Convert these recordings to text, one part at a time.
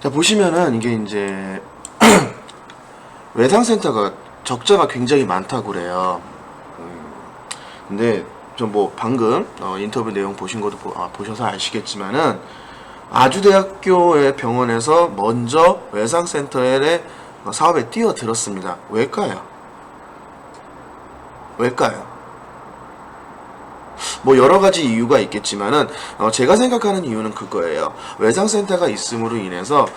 자, 보시면은 이게 이제 외상센터가 적자가 굉장히 많다고 그래요. 근데 좀 뭐 방금 인터뷰 내용 보신 것도 보셔서 아시겠지만은 아주대학교의 병원에서 먼저 외상센터의 사업에 뛰어들었습니다. 왜일까요? 왜일까요? 뭐 여러 가지 이유가 있겠지만은 제가 생각하는 이유는 그거예요. 외상센터가 있음으로 인해서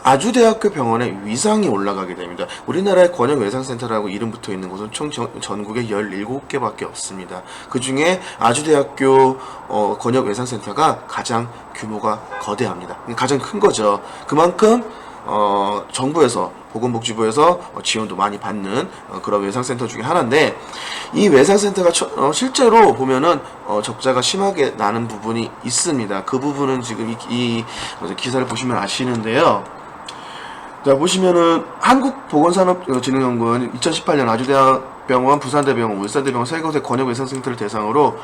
아주대학교 병원의 위상이 올라가게 됩니다. 우리나라의 권역외상센터라고 이름 붙어 있는 곳은 총 전국에 17개밖에 없습니다. 그 중에 아주대학교 권역외상센터가 가장 규모가 거대합니다. 가장 큰 거죠. 그만큼 정부에서 보건복지부에서 지원도 많이 받는 그런 외상센터 중에 하나인데, 이 외상센터가 실제로 보면은 적자가 심하게 나는 부분이 있습니다. 그 부분은 지금 이 기사를 보시면 아시는데요. 자, 보시면은 한국보건산업진흥연구원 2018년 아주대학병원, 부산대병원, 울산대병원 세 곳의 권역외상센터를 대상으로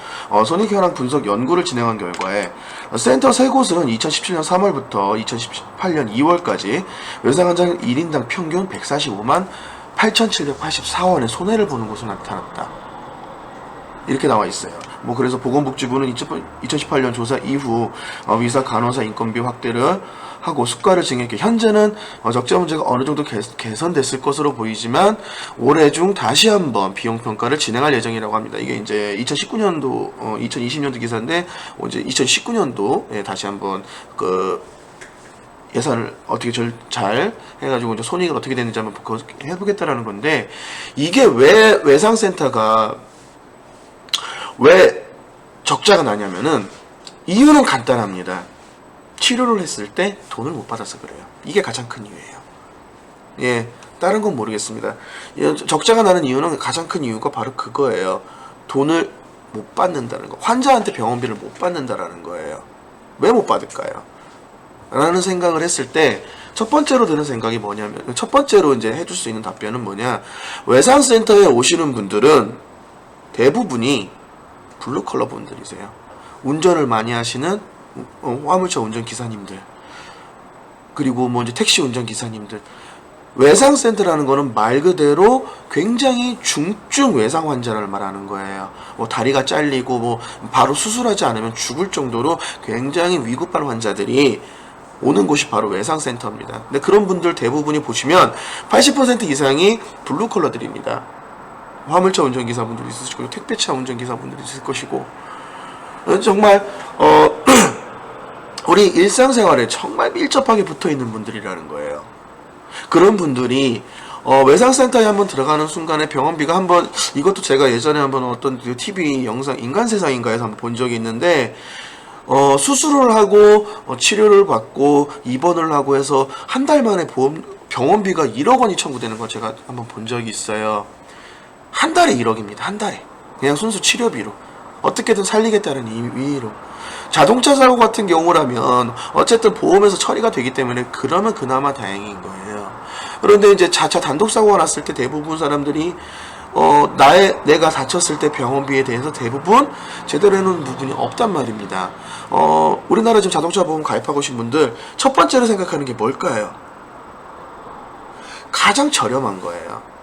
손익현황 분석 연구를 진행한 결과에 센터 세 곳은 2017년 3월부터 2018년 2월까지 외상 환자 1인당 평균 145만 8,784원의 손해를 보는 것으로 나타났다. 이렇게 나와 있어요. 뭐 그래서 보건복지부는 2018년 조사 이후 의사 간호사 인건비 확대를 하고 수가를 증액해 현재는 적자 문제가 어느 정도 개선됐을 것으로 보이지만 올해 중 다시 한번 비용 평가를 진행할 예정이라고 합니다. 이게 이제 2019년도 2020년도 기사인데 이제 2019년도 다시 한번 그 예산을 어떻게 잘 해가지고 이제 손익을 어떻게 되는지 한번 해보겠다라는 건데, 이게 왜 외상센터가 왜 적자가 나냐면은 이유는 간단합니다. 치료를 했을 때 돈을 못 받아서 그래요. 이게 가장 큰 이유예요. 예, 다른 건 모르겠습니다. 적자가 나는 이유는 가장 큰 이유가 바로 그거예요. 돈을 못 받는다는 거. 환자한테 병원비를 못 받는다라는 거예요. 왜 못 받을까요? 라는 생각을 했을 때 첫 번째로 드는 생각이 뭐냐면, 첫 번째로 이제 해줄 수 있는 답변은 뭐냐, 외상센터에 오시는 분들은 대부분이 블루컬러 분들이세요. 운전을 많이 하시는 화물차 운전기사님들, 그리고 뭐 이제 택시 운전기사님들. 외상센터라는 거는 말 그대로 굉장히 중증 외상 환자를 말하는 거예요. 뭐 다리가 잘리고 뭐 바로 수술하지 않으면 죽을 정도로 굉장히 위급한 환자들이 오는 곳이 바로 외상센터입니다. 근데 그런 분들 대부분이 보시면 80% 이상이 블루컬러들입니다. 화물차 운전기사분들이 있으실 거고, 택배차 운전기사분들이 있을 것이고, 정말 우리 일상생활에 정말 밀접하게 붙어있는 분들이라는 거예요. 그런 분들이 외상센터에 한번 들어가는 순간에 병원비가 한번, 이것도 제가 예전에 한번 어떤 TV 영상 인간세상인가에서 한번 본 적이 있는데, 수술을 하고 치료를 받고 입원을 하고 해서 한 달 만에 병원비가 1억 원이 청구되는 걸 제가 한번 본 적이 있어요. 한 달에 1억입니다. 한 달에. 그냥 순수 치료비로. 어떻게든 살리겠다는 의미로. 자동차 사고 같은 경우라면 어쨌든 보험에서 처리가 되기 때문에 그러면 그나마 다행인 거예요. 그런데 이제 자차 단독 사고가 났을 때 대부분 사람들이 내가 다쳤을 때 병원비에 대해서 대부분 제대로 해놓은 부분이 없단 말입니다. 우리나라 지금 자동차 보험 가입하고 오신 분들 첫 번째로 생각하는 게 뭘까요? 가장 저렴한 거예요.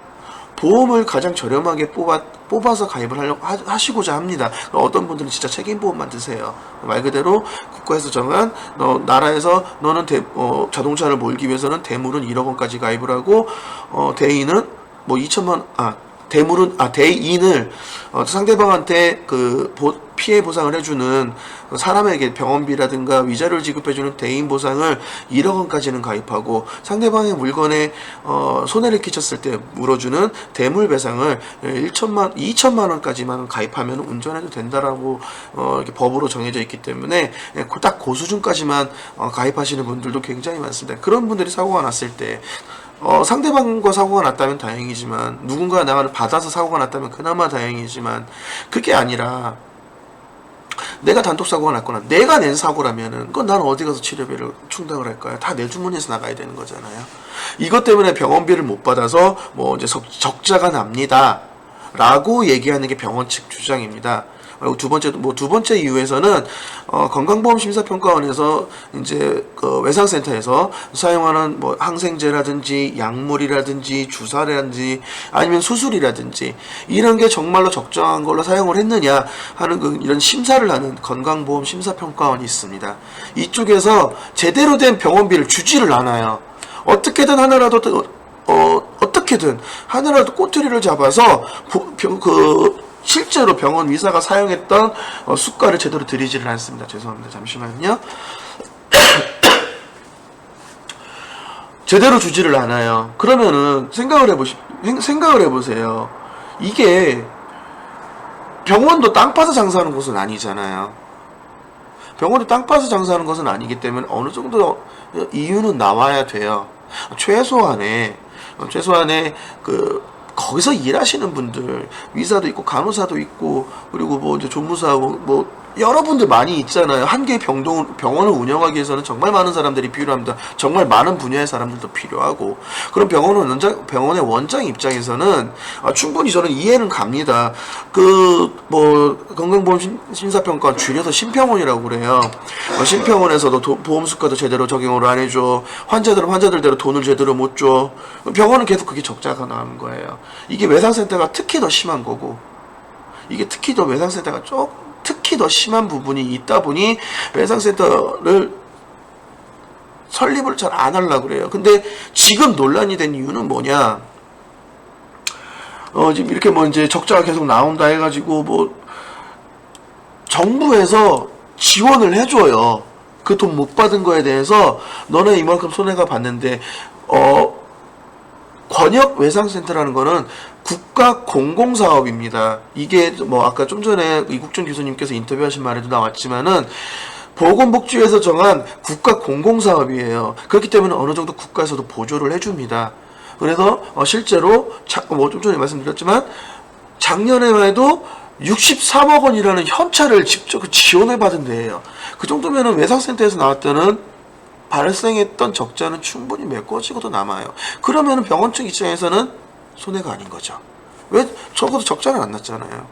보험을 가장 저렴하게 뽑아서 가입을 하시고자 합니다. 어떤 분들은 진짜 책임보험만 드세요. 말 그대로 국가에서 정한, 나라에서 너는 자동차를 몰기 위해서는 대물은 1억 원까지 가입을 하고, 대인은 뭐 2천만, 대인을 상대방한테 피해 보상을 해주는 사람에게 병원비라든가 위자료를 지급해주는 대인 보상을 1억 원까지는 가입하고, 상대방의 물건에 손해를 끼쳤을 때 물어주는 대물 배상을 2천만 원까지만 가입하면 운전해도 된다라고 이렇게 법으로 정해져 있기 때문에 딱 그 수준까지만 가입하시는 분들도 굉장히 많습니다. 그런 분들이 사고가 났을 때 상대방과 사고가 났다면 다행이지만, 누군가 나를 받아서 사고가 났다면 그나마 다행이지만, 그게 아니라 내가 단독 사고가 났거나 내가 낸 사고라면은 그건 난 어디 가서 치료비를 충당을 할까요? 다 내 주머니에서 나가야 되는 거잖아요. 이것 때문에 병원비를 못 받아서 뭐 이제 적자가 납니다 라고 얘기하는 게 병원 측 주장입니다. 그리고 두 번째 이유에서는 건강보험 심사평가원에서 이제 그 외상센터에서 사용하는 뭐 항생제라든지 약물이라든지 주사라든지 아니면 수술이라든지 이런 게 정말로 적정한 걸로 사용을 했느냐 하는 이런 심사를 하는 건강보험 심사평가원이 있습니다. 이쪽에서 제대로 된 병원비를 주지를 않아요. 어떻게든 하나라도 꼬투리를 잡아서 실제로 병원 의사가 사용했던 수가를 제대로 드리지를 않습니다. 죄송합니다. 잠시만요. 제대로 주지를 않아요. 그러면은 생각을 해보세요. 이게 병원도 땅 파서 장사하는 곳은 아니잖아요. 병원도 땅 파서 장사하는 것은 아니기 때문에 어느 정도 이유는 나와야 돼요. 최소한의 거기서 일하시는 분들, 의사도 있고 간호사도 있고 그리고 뭐 이제 조무사하고 뭐 여러분들 많이 있잖아요. 한 개의 병원을 운영하기 위해서는 정말 많은 사람들이 필요합니다. 정말 많은 분야의 사람들도 필요하고. 그럼 병원의 원장 입장에서는 충분히 저는 이해는 갑니다. 건강보험 심사평가원 줄여서 심평원이라고 그래요. 심평원에서도 보험 수가도 제대로 적용을 안 해줘. 환자들은 환자들대로 돈을 제대로 못 줘. 병원은 계속 그게 적자가 나는 거예요. 이게 외상센터가 특히 더 심한 거고. 이게 특히 더 외상센터가 특히 더 심한 부분이 있다 보니 외상센터를 설립을 잘 안 하려고 그래요. 근데 지금 논란이 된 이유는 뭐냐? 지금 이렇게 뭐 이제 적자가 계속 나온다 해가지고 정부에서 지원을 해줘요. 그 돈 못 받은 거에 대해서 너네 이만큼 손해가 봤는데 권역 외상센터라는 거는 국가 공공사업입니다. 이게 뭐 아까 좀 전에 이국준 교수님께서 인터뷰하신 말에도 나왔지만은 보건복지부에서 정한 국가 공공사업이에요. 그렇기 때문에 어느 정도 국가에서도 보조를 해줍니다. 그래서 실제로 좀 전에 말씀드렸지만 작년에만 해도 63억 원이라는 현찰을 직접 지원을 받은 데예요. 그 정도면은 외상센터에서 나왔다는 발생했던 적자는 충분히 메꿔지고도 남아요. 그러면 병원 측 입장에서는 손해가 아닌 거죠. 왜? 적어도 적자는 안 났잖아요.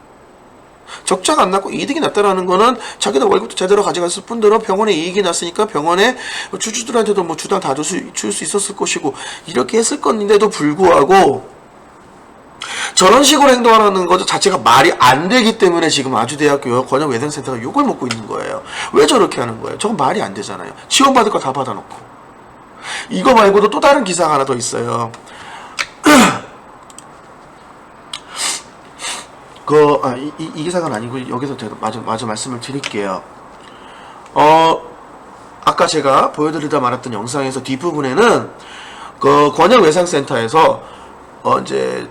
적자가 안 났고 이득이 났다라는 거는 자기들 월급도 제대로 가져갔을 뿐더러 병원에 이익이 났으니까 병원에 주주들한테도 뭐 주당 다 줄 수 있었을 것이고 이렇게 했을 건데도 불구하고 저런 식으로 행동하는 것 자체가 말이 안 되기 때문에 지금 아주대학교 권역외상센터가 욕을 먹고 있는 거예요. 왜 저렇게 하는 거예요? 저건 말이 안 되잖아요. 지원받을 거 다 받아놓고. 이거 말고도 또 다른 기사가 하나 더 있어요. 이 기사가 아니고 여기서 제가 마저 말씀을 드릴게요. 아까 제가 보여드리다 말았던 영상에서 뒷부분에는 권역외상센터에서 이제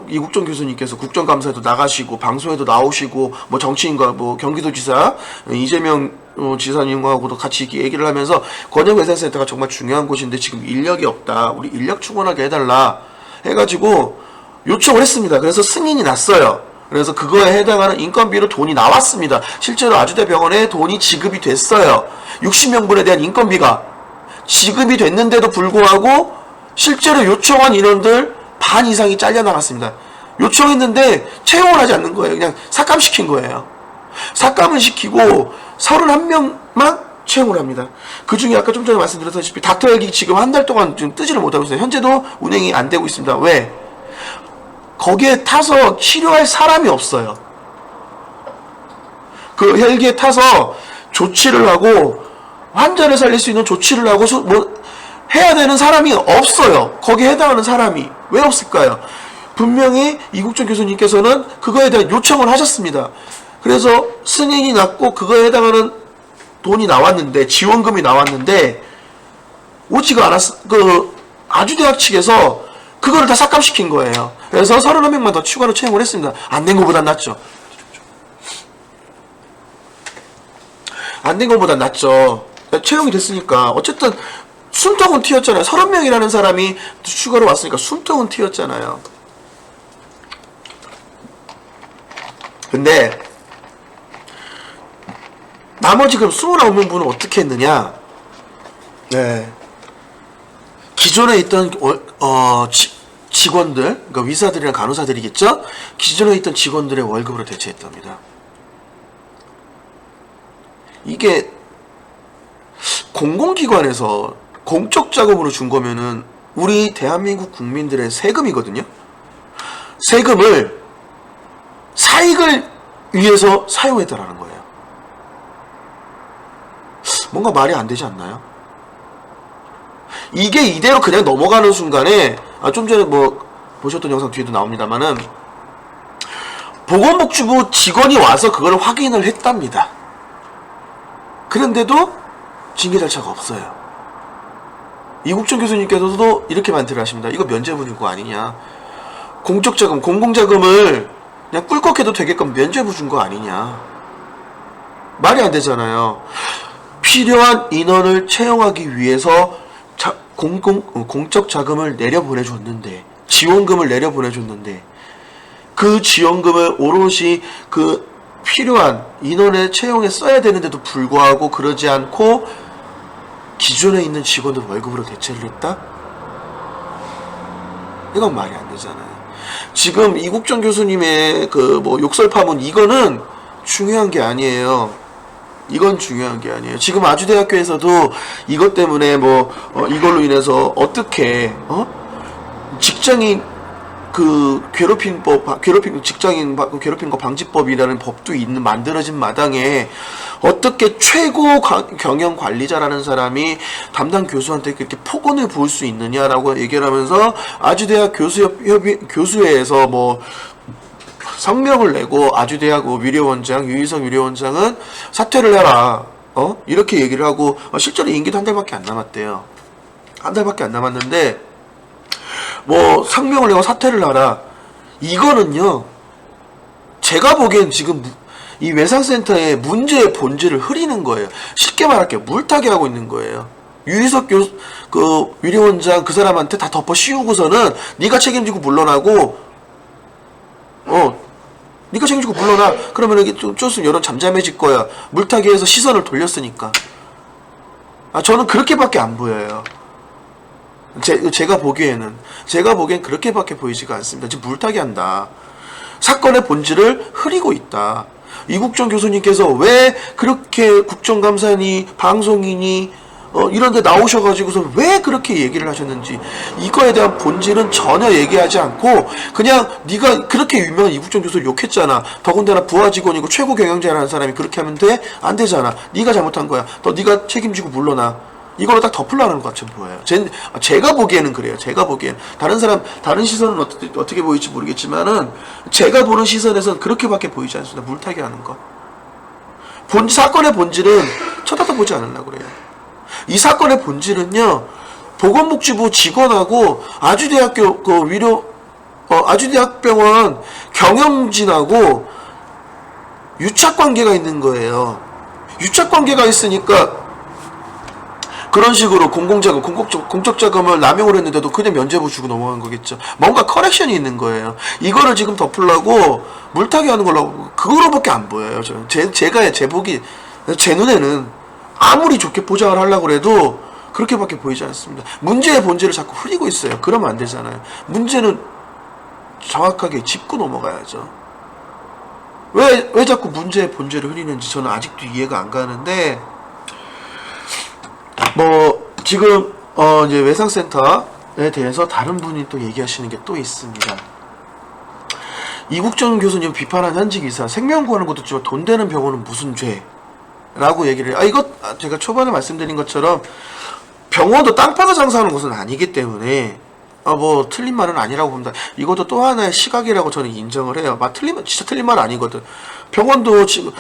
이국정 교수님께서 국정감사에도 나가시고 방송에도 나오시고 정치인과 경기도지사 이재명 지사님하고도 같이 얘기를 하면서 권역외상센터가 정말 중요한 곳인데 지금 인력이 없다. 우리 인력 충원하게 해달라 해가지고 요청을 했습니다. 그래서 승인이 났어요. 그래서 그거에 해당하는 인건비로 돈이 나왔습니다. 실제로 아주대병원에 돈이 지급이 됐어요. 60명분에 대한 인건비가 지급이 됐는데도 불구하고 실제로 요청한 인원들 반 이상이 잘려나갔습니다. 요청했는데 채용을 하지 않는 거예요. 그냥 삭감시킨 거예요. 삭감을 시키고 31명만 채용을 합니다. 그 중에 아까 좀 전에 말씀드렸다시피 닥터헬기 지금 한 달 동안 좀 뜨지를 못하고 있어요. 현재도 운행이 안 되고 있습니다. 왜? 거기에 타서 치료할 사람이 없어요. 그 헬기에 타서 조치를 하고 환자를 살릴 수 있는 조치를 하고 해야 되는 사람이 없어요. 거기에 해당하는 사람이. 왜 없을까요? 분명히 이국정 교수님께서는 그거에 대한 요청을 하셨습니다. 그래서 승인이 났고 그거에 해당하는 돈이 나왔는데 지원금이 나왔는데 오지가 아주대학 측에서 그거를 다 삭감시킨 거예요. 그래서 31명만 더 추가로 채용을 했습니다. 안 된 것보단 낫죠. 안 된 것보단 낫죠. 채용이 됐으니까 어쨌든 숨통은 튀었잖아요. 30명이라는 사람이 추가로 왔으니까 숨통은 튀었잖아요. 근데 나머지 그럼 29명분은 어떻게 했느냐? 네. 기존에 있던 직원들, 그러니까 의사들이나 간호사들이겠죠? 기존에 있던 직원들의 월급으로 대체했답니다. 이게 공공기관에서 공적 자금으로 준 거면은 우리 대한민국 국민들의 세금이거든요. 세금을 사익을 위해서 사용했다라는 거예요. 뭔가 말이 안 되지 않나요? 이게 이대로 그냥 넘어가는 순간에 좀 전에 뭐 보셨던 영상 뒤에도 나옵니다만은 보건복지부 직원이 와서 그걸 확인을 했답니다. 그런데도 징계 절차가 없어요. 이국정 교수님께서도 이렇게 멘트를 하십니다. 이거 면죄부 거 아니냐. 공적자금, 공공자금을 그냥 꿀꺽해도 되게끔 면죄부 준 거 아니냐. 말이 안 되잖아요. 필요한 인원을 채용하기 위해서 공적 자금을 내려보내줬는데, 지원금을 내려보내줬는데, 그 지원금을 오롯이 그 필요한 인원의 채용에 써야 되는데도 불구하고 그러지 않고 기존에 있는 직원들 월급으로 대체를 했다? 이건 말이 안 되잖아요. 지금 이국정 교수님의 그 뭐 욕설 파문, 이거는 중요한 게 아니에요. 이건 중요한 게 아니에요. 지금 아주대학교에서도 이것 때문에 이걸로 인해서 어떻게 직장인 그 직장인 괴롭힌 거 방지법이라는 법도 만들어진 마당에 어떻게 최고 경영 관리자라는 사람이 담당 교수한테 그렇게 폭언을 부을 수 있느냐라고 얘기를 하면서 아주대학 교수회에서 성명을 내고 아주대학 유희성 위례원장은 사퇴를 해라. 이렇게 얘기를 하고 실제로 임기도 한 달밖에 안 남았대요. 한 달밖에 안 남았는데 성명을 내고 사퇴를 하라. 이거는요. 제가 보기엔 지금 이 외상센터의 문제의 본질을 흐리는 거예요. 쉽게 말할게 물타기 하고 있는 거예요. 유희석 위례원장 그 사람한테 다 덮어 씌우고서는 네가 책임지고 물러나고 네가 책임지고 물러나. 그러면 이게 좀 여론 잠잠해질 거야. 물타기해서 시선을 돌렸으니까. 저는 그렇게밖에 안 보여요. 제가 보기엔 그렇게밖에 보이지가 않습니다. 지금 물타기 한다. 사건의 본질을 흐리고 있다. 이국정 교수님께서 왜 그렇게 국정감사니 방송이니 이런 데 나오셔가지고서 왜 그렇게 얘기를 하셨는지, 이거에 대한 본질은 전혀 얘기하지 않고 그냥 네가 그렇게 유명한 이국정 교수를 욕했잖아. 더군다나 부하 직원이고 최고 경영자라는 사람이 그렇게 하면 돼? 안 되잖아. 네가 잘못한 거야. 네가 책임지고 물러나. 이걸로 딱 덮으려는 것 같이 보여요. 제가 보기에는 그래요. 제가 보기엔 다른 시선은 어떻게 보일지 모르겠지만은 제가 보는 시선에서는 그렇게밖에 보이지 않습니다. 물타기 하는 거. 사건의 본질은 쳐다도 보지 않으려고 그래요. 이 사건의 본질은요, 보건복지부 직원하고 아주대학교 아주대학병원 경영진하고 유착관계가 있는 거예요. 유착관계가 있으니까 그런 식으로 공적 자금을 남용을 했는데도 그냥 면죄부 주고 넘어간 거겠죠. 뭔가 커넥션이 있는 거예요. 이거를 지금 덮으려고 물타기 하는 걸로, 그거로밖에 안 보여요. 저는 제 눈에는 아무리 좋게 포장을 하려고 해도 그렇게밖에 보이지 않습니다. 문제의 본질을 자꾸 흐리고 있어요. 그러면 안 되잖아요. 문제는 정확하게 짚고 넘어가야죠. 왜 자꾸 문제의 본질을 흐리는지 저는 아직도 이해가 안 가는데, 지금 이제 외상센터에 대해서 다른 분이 또 얘기하시는 게 또 있습니다. 이국정 교수님 비판한 현직 의사, 생명 구하는 것도 있지만 돈 되는 병원은 무슨 죄? 라고 얘기를 해요. 이거 제가 초반에 말씀드린 것처럼 병원도 땅 파서 장사하는 것은 아니기 때문에 틀린 말은 아니라고 봅니다. 이것도 또 하나의 시각이라고 저는 인정을 해요. 진짜 틀린 말 아니거든. 병원도 지금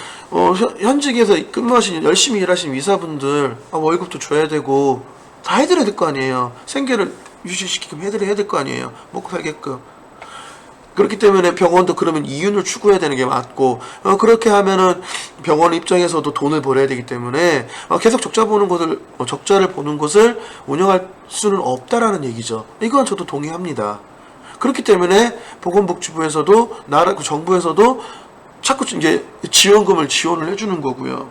현직에서 근무하시는 열심히 일하시는 의사분들 월급도 줘야 되고 다 해드려야 될 거 아니에요. 생계를 유지시키게끔 해드려야 될 거 아니에요. 먹고 살게끔. 그렇기 때문에 병원도 그러면 이윤을 추구해야 되는 게 맞고, 그렇게 하면은 병원 입장에서도 돈을 벌어야 되기 때문에 계속 적자를 보는 것을 운영할 수는 없다라는 얘기죠. 이건 저도 동의합니다. 그렇기 때문에 보건복지부에서도 정부에서도 자꾸 이제 지원금을 지원을 해주는 거고요.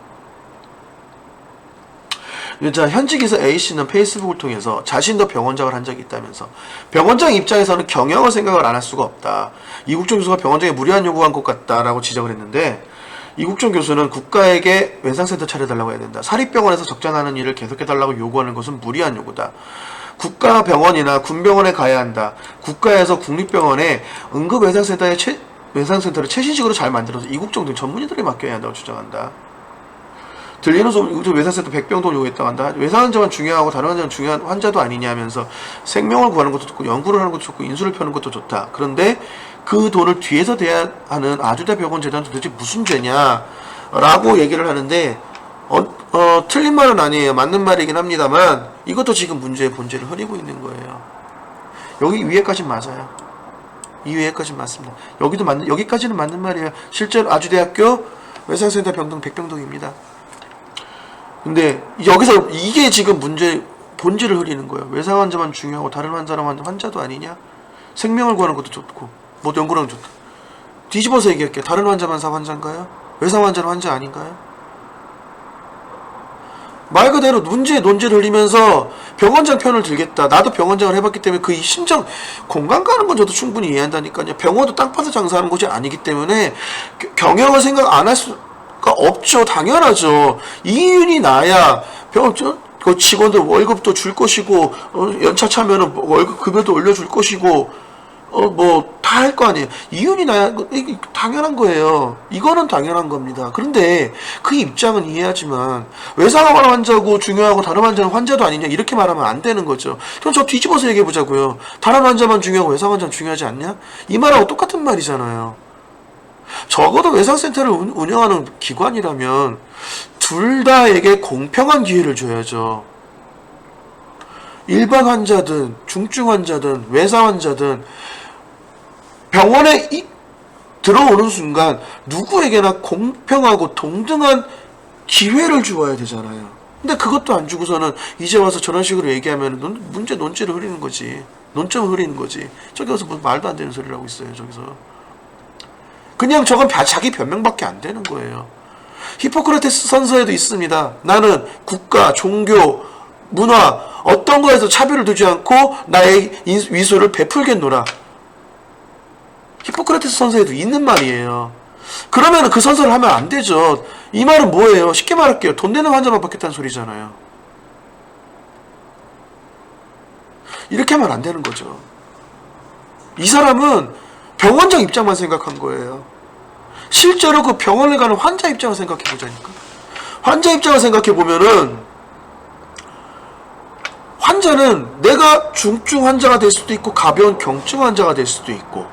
자, 현직 기사 A씨는 페이스북을 통해서 자신도 병원장을 한 적이 있다면서 병원장 입장에서는 경영을 생각을 안 할 수가 없다. 이국종 교수가 병원장에 무리한 요구한 것 같다라고 지적을 했는데 이국종 교수는 국가에게 외상센터 차려달라고 해야 된다. 사립병원에서 적자나는 일을 계속해달라고 요구하는 것은 무리한 요구다. 국가병원이나 군병원에 가야 한다. 국가에서 국립병원에 외상센터를 최신식으로 잘 만들어서 이국종 등 전문의들에 맡겨야 한다고 주장한다. 들리는 소문, 외상센터 100병도 요구했다고 한다. 외상 환자만 중요하고 다른 환자는 중요한 환자도 아니냐 하면서 생명을 구하는 것도 좋고 연구를 하는 것도 좋고 인수를 펴는 것도 좋다. 그런데 그 돈을 뒤에서 대야 하는 아주대병원 재단은 도대체 무슨 죄냐 라고 얘기를 하는데 틀린 말은 아니에요. 맞는 말이긴 합니다만 이것도 지금 문제의 본질을 흐리고 있는 거예요. 여기 위에까지는 맞아요. 이 위에까지는 맞습니다. 여기까지는 맞는 말이에요. 실제로 아주대학교 외상센터 병동 100병동입니다. 근데 여기서 이게 지금 본질을 흐리는 거예요. 외상 환자만 중요하고 다른 환자는 환자도 아니냐? 생명을 구하는 것도 좋고 뭐 연구랑 좋다. 뒤집어서 얘기할게요. 다른 환자만 환자인가요? 외상 환자는 환자 아닌가요? 말 그대로 논지를 흘리면서 병원장 편을 들겠다. 나도 병원장을 해봤기 때문에 그 심정 공감 가는 건 저도 충분히 이해한다니까요. 병원도 땅 파서 장사하는 곳이 아니기 때문에 경영을 생각 안 할 수가 없죠. 당연하죠. 이윤이 나야 그 직원들 월급도 줄 것이고 연차 차면은 월급 급여도 올려줄 것이고 뭐 다 할 거 아니에요. 이윤이 나야 당연한 거예요. 이거는 당연한 겁니다. 그런데 그 입장은 이해하지만 외상 환자고 중요하고 다른 환자는 환자도 아니냐 이렇게 말하면 안 되는 거죠. 그럼 저 뒤집어서 얘기해 보자고요. 다른 환자만 중요하고 외상 환자는 중요하지 않냐? 이 말하고 똑같은 말이잖아요. 적어도 외상센터를 운영하는 기관이라면 둘 다에게 공평한 기회를 줘야죠. 일반 환자든 중증 환자든 외상 환자든 병원에 들어오는 순간 누구에게나 공평하고 동등한 기회를 주어야 되잖아요. 근데 그것도 안 주고서는 이제 와서 저런 식으로 얘기하면 논지를 흐리는 거지. 논점을 흐리는 거지. 저기 와서 무슨 말도 안 되는 소리를 하고 있어요. 저기서. 그냥 저건 자기 변명밖에 안 되는 거예요. 히포크라테스 선서에도 있습니다. 나는 국가, 종교, 문화 어떤 거에서 차별을 두지 않고 나의 위소를 베풀겠노라. 히포크라테스 선서에도 있는 말이에요. 그러면 그 선서를 하면 안 되죠. 이 말은 뭐예요? 쉽게 말할게요. 돈 내는 환자만 받겠다는 소리잖아요. 이렇게 하면 안 되는 거죠. 이 사람은 병원장 입장만 생각한 거예요. 실제로 그 병원에 가는 환자 입장을 생각해 보자니까. 환자 입장을 생각해 보면은 환자는 내가 중증 환자가 될 수도 있고 가벼운 경증 환자가 될 수도 있고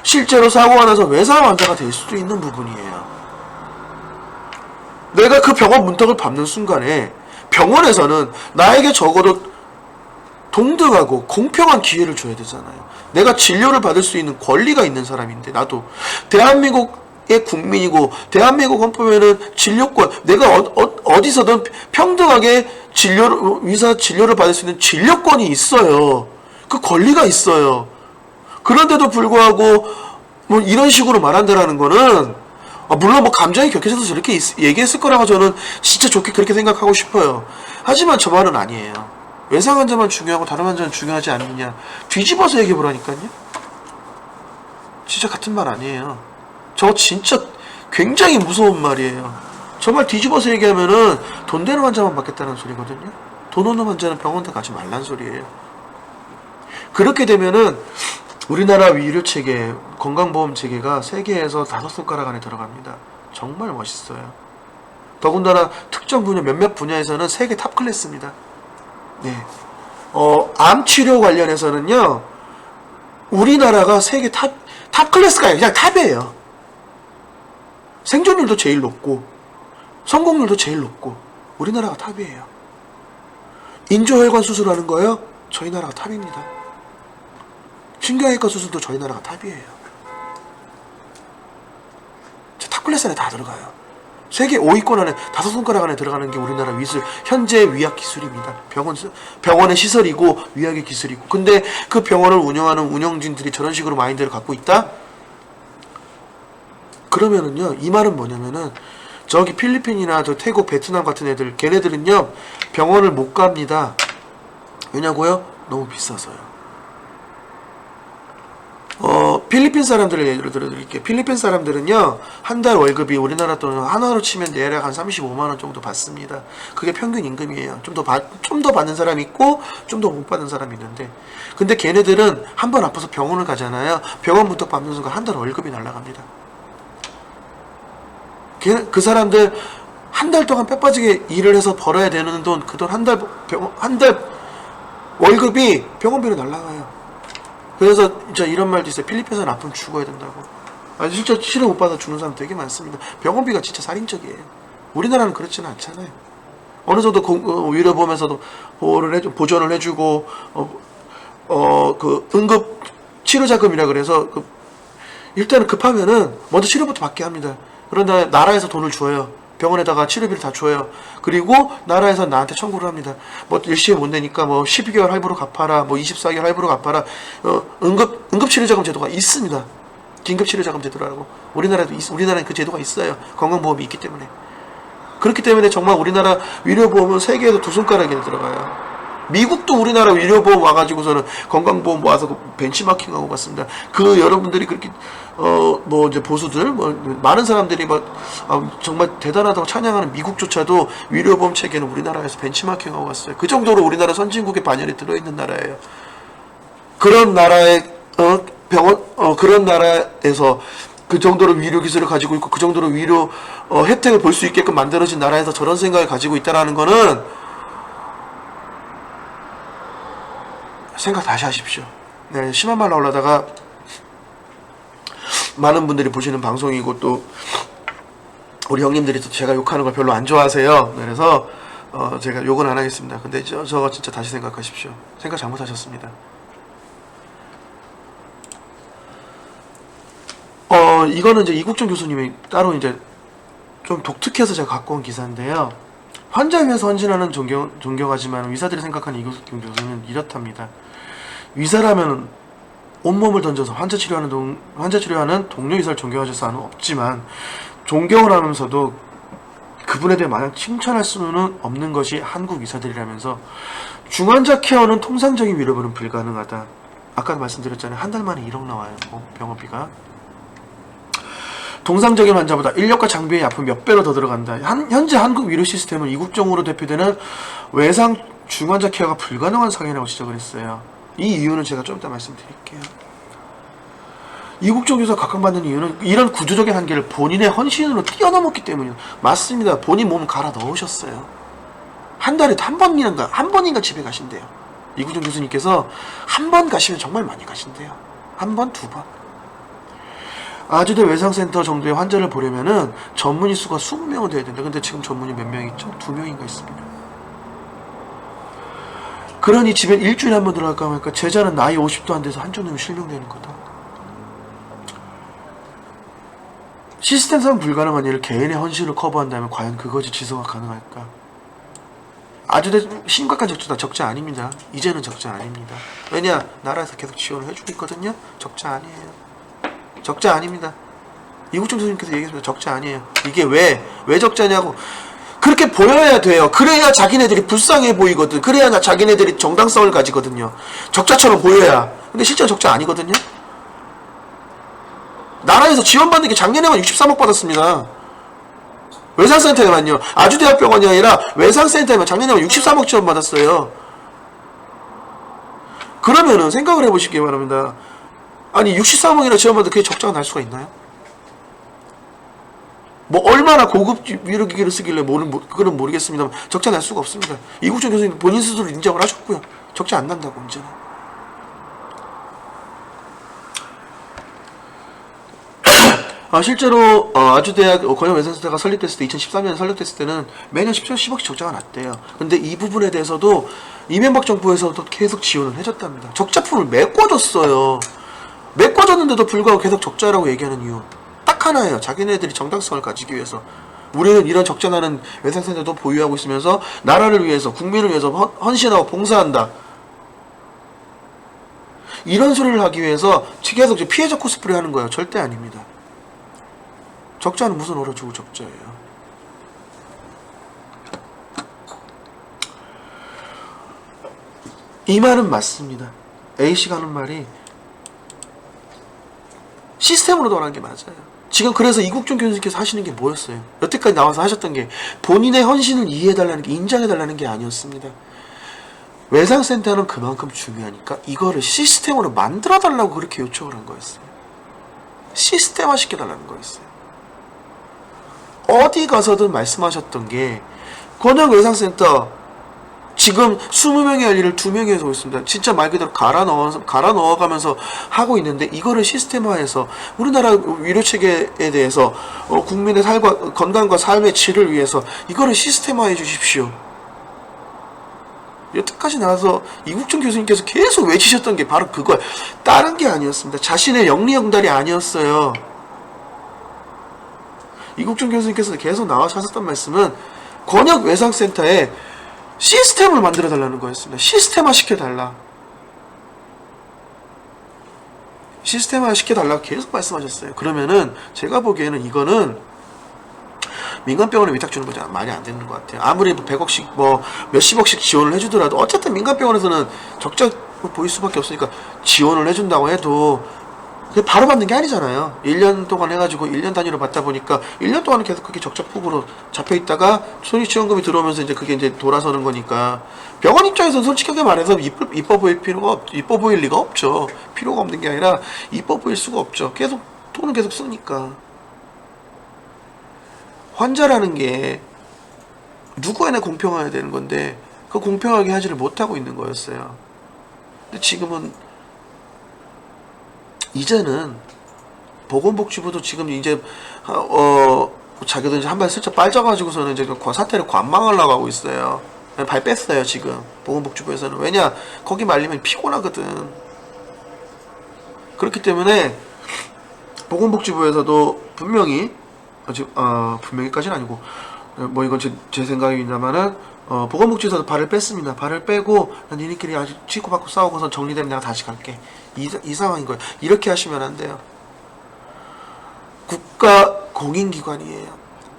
실제로 사고가 나서 외상 환자가 될 수도 있는 부분이에요. 내가 그 병원 문턱을 밟는 순간에 병원에서는 나에게 적어도 동등하고 공평한 기회를 줘야 되잖아요. 내가 진료를 받을 수 있는 권리가 있는 사람인데 나도 대한민국의 국민이고 대한민국 헌법에는 진료권 내가 어디서든 평등하게 의사 진료를 받을 수 있는 진료권이 있어요. 그 권리가 있어요. 그런데도 불구하고 뭐 이런 식으로 말한다라는 거는 물론 뭐 감정이 격해져서 저렇게 얘기했을 거라고 저는 진짜 좋게 그렇게 생각하고 싶어요. 하지만 저 말은 아니에요. 외상 환자만 중요하고 다른 환자는 중요하지 않느냐 뒤집어서 얘기해 보라니까요. 진짜 같은 말 아니에요. 저 진짜 굉장히 무서운 말이에요. 저 말 뒤집어서 얘기하면은 돈 되는 환자만 받겠다는 소리거든요. 돈 없는 환자는 병원에 가지 말란 소리예요. 그렇게 되면은 우리나라 의료체계, 건강보험체계가 세계에서 5손가락 안에 들어갑니다. 정말 멋있어요. 더군다나 특정 분야, 몇몇 분야에서는 세계 탑 클래스입니다. 네. 암 치료 관련해서는요, 우리나라가 세계 탑 클래스가 아니라 그냥 탑이에요. 생존율도 제일 높고, 성공률도 제일 높고, 우리나라가 탑이에요. 인조혈관 수술하는 거요? 저희 나라가 탑입니다. 신경외과 수술도 저희 나라가 탑이에요. 탑 클래스 안에 다 들어가요. 세계 5위권 안에 5손가락 안에 들어가는 게 우리나라 현재 위약 기술입니다. 병원의 시설이고 위약의 기술이고. 근데 그 병원을 운영하는 운영진들이 저런 식으로 마인드를 갖고 있다? 그러면은요, 이 말은 뭐냐면은 저기 필리핀이나 저 태국, 베트남 같은 애들, 걔네들은요 병원을 못 갑니다. 왜냐고요? 너무 비싸서요. 필리핀 사람들을 예를 들어드릴게요. 필리핀 사람들은요, 한 달 월급이 우리나라 돈으로 하나로 치면 대략 한 35만원 정도 받습니다. 그게 평균 임금이에요. 좀 더 받는 사람이 있고, 좀 더 못 받는 사람이 있는데. 근데 걔네들은 한 번 아파서 병원을 가잖아요. 병원 문턱 밟는 순간 한 달 월급이 날아갑니다. 그 사람들 한 달 동안 빼빠지게 일을 해서 벌어야 되는 돈, 그 돈 한 달 월급이 병원비로 날아가요. 그래서 진짜 이런 말도 있어요. 필리핀에서는 아프면 죽어야 된다고. 아니 실제 치료 못 받아 죽는 사람 되게 많습니다. 병원비가 진짜 살인적이에요. 우리나라는 그렇지는 않잖아요. 어느 정도 위로보험에서도 보전을 해주고 그 응급 치료자금이라 그래서 일단은 급하면은 먼저 치료부터 받게 합니다. 그런 다음에 나라에서 돈을 줘요. 병원에다가 치료비를 다 줘요. 그리고 나라에서 나한테 청구를 합니다. 뭐 일시에 못 내니까 뭐 12개월 할부로 갚아라, 뭐 24개월 할부로 갚아라. 응급치료자금 제도가 있습니다. 긴급치료자금 제도라고. 우리나라는 그 제도가 있어요. 건강보험이 있기 때문에. 그렇기 때문에 정말 우리나라 의료보험은 세계에서 두 손가락에 들어가요. 미국도 우리나라 의료보험 와가지고서는 건강보험 와서 벤치마킹하고 갔습니다. 여러분들이 그렇게 뭐 이제 보수들 많은 사람들이 정말 대단하다고 찬양하는 미국조차도 의료보험 체계는 우리나라에서 벤치마킹하고 갔어요. 그 정도로 우리나라 선진국의 반열에 들어있는 나라예요. 그런 나라의 그런 나라에서 그 정도로 위료 기술을 가지고 있고 그 정도로 위료 혜택을 볼 수 있게끔 만들어진 나라에서 저런 생각을 가지고 있다라는 거는 생각 다시 하십시오. 네, 심한 말 나오려다가 많은 분들이 보시는 방송이고 또 우리 형님들이 또 제가 욕하는 걸 별로 안 좋아하세요. 그래서 제가 욕은 안 하겠습니다. 근데 저거 진짜 다시 생각하십시오. 생각 잘못하셨습니다. 이거는 이제 이국정 교수님이 따로 이제 좀 독특해서 제가 갖고 온 기사인데요. 환자를 위해서 헌신하는 존경하지만 의사들이 생각하는 이국정 교수는 이렇답니다. 의사라면 온몸을 던져서 환자 치료하는 동료 의사를 존경하실 수는 없지만 존경을 하면서도 그분에 대해 마냥 칭찬할 수는 없는 것이 한국 의사들이라면서 중환자 케어는 통상적인 위로보는 불가능하다. 아까 말씀드렸잖아요. 한 달 만에 1억 나와요. 병원비가. 통상적인 환자보다 인력과 장비의 약품 몇 배로 더 들어간다. 현재 한국 의료 시스템은 이국적으로 대표되는 외상 중환자 케어가 불가능한 상황이라고 지적을 했어요. 이 이유는 제가 좀 이따 말씀드릴게요. 이국적 교수가 각광받는 이유는 이런 구조적인 한계를 본인의 헌신으로 뛰어넘었기 때문이에요. 맞습니다. 본인 몸 갈아 넣으셨어요. 한 달에 한 번인가 집에 가신대요. 이국정 교수님께서 한 번 가시면 정말 많이 가신대요. 한 번, 두 번. 아주대 외상센터 정도의 환자를 보려면은 전문의 수가 20명은 돼야 된다. 근데 지금 전문의 몇 명 있죠? 2명인가 있습니다. 그러니 집에 일주일에 한 번 들어갈까 하니까 제자는 나이 50도 안 돼서 한쪽 눈이 실명되는 거다. 시스템상 불가능한 일을 개인의 헌신을 커버한다면 과연 그것이 지속가 가능할까? 아주 심각한 적자 아닙니다. 이제는 적자 아닙니다. 왜냐? 나라에서 계속 지원을 해주고 있거든요. 적자 아니에요. 적자 아닙니다. 이국정 교수님께서 얘기했습니다. 적자 아니에요. 이게 왜 적자냐고. 그렇게 보여야 돼요. 그래야 자기네들이 불쌍해 보이거든. 그래야 자기네들이 정당성을 가지거든요. 적자처럼 보여야. 근데 실제로 적자 아니거든요. 나라에서 지원받는 게 작년에만 63억 받았습니다. 외상센터에만요. 아주대학병원이 아니라 외상센터에만 작년에만 63억 지원받았어요. 그러면은 생각을 해보시기 바랍니다. 아니 63억이나 지원받는데 그게 적자가 날 수가 있나요? 뭐 얼마나 고급 위로기기를 쓰길래 그건 모르겠습니다만 적자 날 수가 없습니다. 이국정 교수님 본인 스스로 인정을 하셨고요. 적자 안 난다고 이제는. 실제로 아주대학 권역외상센터가 설립됐을 때 2013년에 설립됐을 때는 매년 10억씩 적자가 났대요. 근데 이 부분에 대해서도 이명박 정부에서도 계속 지원을 해줬답니다. 적자품을 메꿔줬어요. 메꿔줬는데도 불구하고 계속 적자라고 얘기하는 이유 딱 하나예요. 자기네들이 정당성을 가지기 위해서. 우리는 이런 적자나는 외상센터도 보유하고 있으면서 나라를 위해서 국민을 위해서 헌신하고 봉사한다. 이런 소리를 하기 위해서 계속 피해자 코스프레 하는 거예요. 절대 아닙니다. 적자는 무슨 얼어주고 적자예요. 이 말은 맞습니다. A씨가 하는 말이 시스템으로 돌아가는 게 맞아요. 지금 그래서 이국종 교수님께서 하시는 게 뭐였어요? 여태까지 나와서 하셨던 게 본인의 헌신을 이해해달라는 게, 인정해달라는 게 아니었습니다. 외상센터는 그만큼 중요하니까 이거를 시스템으로 만들어달라고 그렇게 요청을 한 거였어요. 시스템화 시켜달라는 거였어요. 어디 가서든 말씀하셨던 게 권역 외상센터 지금 20명이 할 일을 2명이 해서 있습니다. 진짜 말 그대로 갈아 넣어가면서 하고 있는데 이거를 시스템화해서 우리나라 의료 체계에 대해서 국민의 건강과 삶의 질을 위해서 이거를 시스템화해 주십시오. 여태까지 나와서 이국종 교수님께서 계속 외치셨던 게 바로 그거예요. 다른 게 아니었습니다. 자신의 영리영달이 아니었어요. 이국종 교수님께서 계속 나와서 하셨던 말씀은 권역 외상센터에 시스템을 만들어 달라는 거였습니다. 시스템화 시켜달라. 시스템화 시켜달라고 계속 말씀하셨어요. 그러면은 제가 보기에는 이거는 민간병원에 위탁 주는 거잖아. 말이 안 되는 것 같아요. 아무리 100억씩 몇십억씩 지원을 해주더라도 어쨌든 민간병원에서는 적자 보일 수밖에 없으니까 지원을 해준다고 해도 그게 바로 받는 게 아니잖아요. 1년 동안 해가지고 1년 단위로 받다 보니까 1년 동안은 계속 그게 적자폭으로 잡혀있다가 손익지원금이 들어오면서 이제 그게 이제 돌아서는 거니까 병원 입장에서는 솔직하게 말해서 이뻐 보일 이뻐 보일 리가 없죠. 필요가 없는 게 아니라 이뻐 보일 수가 없죠. 계속 돈은 계속 쓰니까. 환자라는 게 누구에나 공평해야 되는 건데 그 공평하게 하지를 못하고 있는 거였어요. 근데 지금은 이제는 보건복지부도 지금 이제 자기도 이제 한 발 슬쩍 빠져가지고서는 이제 사태를 관망하려고 하고 있어요. 발 뺐어요 지금 보건복지부에서는. 왜냐 거기 말리면 피곤하거든. 그렇기 때문에 보건복지부에서도 분명히 분명히까지는 아니고 뭐 이건 제 생각입니다만은 보건복지부에서도 발을 뺐습니다. 발을 빼고 니네끼리 아주 치고받고 싸우고서 정리되면 내가 다시 갈게. 이 상황인 거예요. 이렇게 하시면 안 돼요. 국가 공인기관이에요.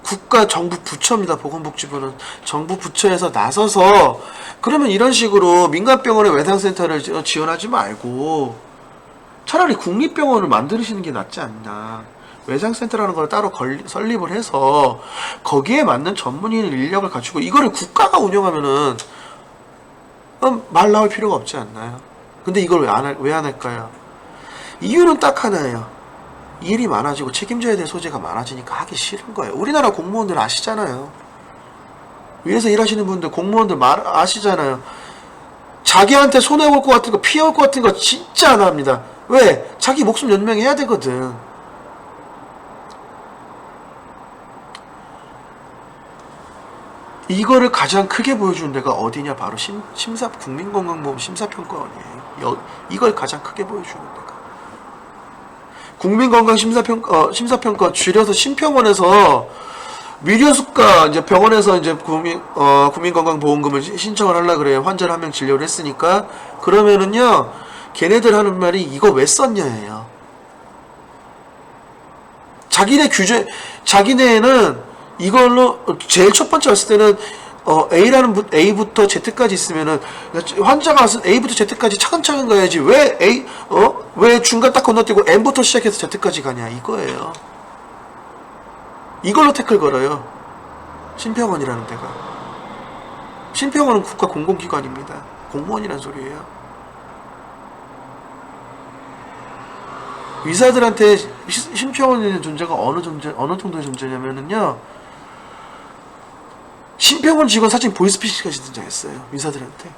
국가 정부 부처입니다. 보건복지부는 정부 부처에서 나서서 그러면 이런 식으로 민간병원의 외상센터를 지원하지 말고 차라리 국립병원을 만드시는 게 낫지 않나. 외상센터라는 걸 따로 설립을 해서 거기에 맞는 전문인 인력을 갖추고 이거를 국가가 운영하면은 말 나올 필요가 없지 않나요? 근데 이걸 왜 안 할까요? 이유는 딱 하나예요. 일이 많아지고 책임져야 될 소재가 많아지니까 하기 싫은 거예요. 우리나라 공무원들 아시잖아요. 위에서 일하시는 분들 공무원들 아시잖아요. 자기한테 손해볼 것 같은 거 피해올 것 같은 거 진짜 안 합니다. 왜? 자기 목숨 연명해야 되거든. 이거를 가장 크게 보여주는 데가 어디냐? 바로 국민건강보험 심사평가원이에요. 이걸 가장 크게 보여주는 데가. 국민건강 심사평가 줄여서 심평원에서 미료수가 이제 병원에서 이제 국민건강보험금을 신청을 하려고 그래요. 환자를 한 명 진료를 했으니까. 그러면은요, 걔네들 하는 말이 이거 왜 썼냐예요. 자기네는 이걸로 제일 첫 번째 왔을 때는 A부터 Z까지 있으면은 환자가 왔을 A부터 Z까지 차근차근 가야지 왜 중간 딱 건너뛰고 M부터 시작해서 Z까지 가냐 이거예요. 이걸로 태클 걸어요. 심평원이라는 데가. 심평원은 국가 공공기관입니다. 공무원이란 소리예요. 의사들한테 심평원이라는 존재가 어느 정도의 존재냐면은요. 심평원 직원 사진 보이스피싱까지 등장했어요. 의사들한테.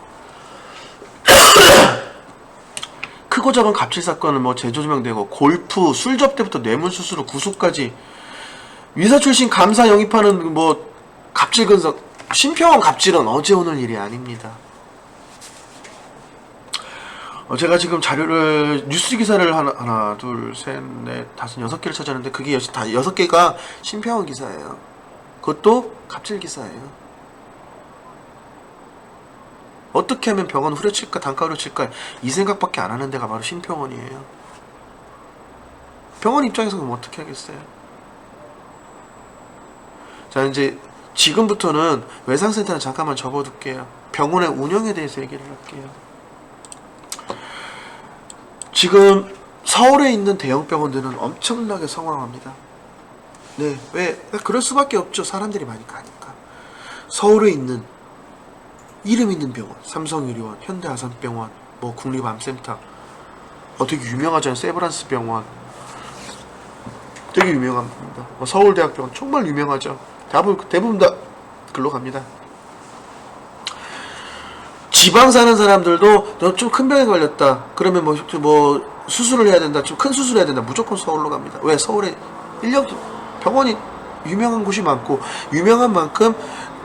크고 작은 갑질 사건을 재조명되고 골프, 술 접대부터 뇌물수수로 구속까지 의사 출신 감사 영입하는 갑질 근석. 심평원 갑질은 어제 오늘 일이 아닙니다. 제가 지금 자료를 뉴스 기사를 하나, 둘, 셋, 넷, 다섯, 6개를 찾았는데 그게 다 6개가 심평원 기사예요. 그것도 갑질 기사예요. 어떻게 하면 병원 후려칠까 단가 후려칠까 이 생각밖에 안 하는 데가 바로 심평원이에요. 병원 입장에서 그럼 어떻게 하겠어요? 자, 이제 지금부터는 외상센터는 잠깐만 접어둘게요. 병원의 운영에 대해서 얘기를 할게요. 지금 서울에 있는 대형 병원들은 엄청나게 성황합니다. 네, 왜? 그럴 수밖에 없죠. 사람들이 많이 가니까. 서울에 있는 이름 있는 병원, 삼성의료원, 현대아산병원, 뭐 국립암센터, 되게 유명하잖아요. 세브란스 병원, 되게 유명합니다. 뭐 서울대학병원 정말 유명하죠. 대부분 다 글로 갑니다. 지방 사는 사람들도 너 좀 큰 병에 걸렸다. 그러면 뭐 수술을 해야 된다. 좀 큰 수술을 해야 된다. 무조건 서울로 갑니다. 왜? 서울에 병원이 유명한 곳이 많고 유명한 만큼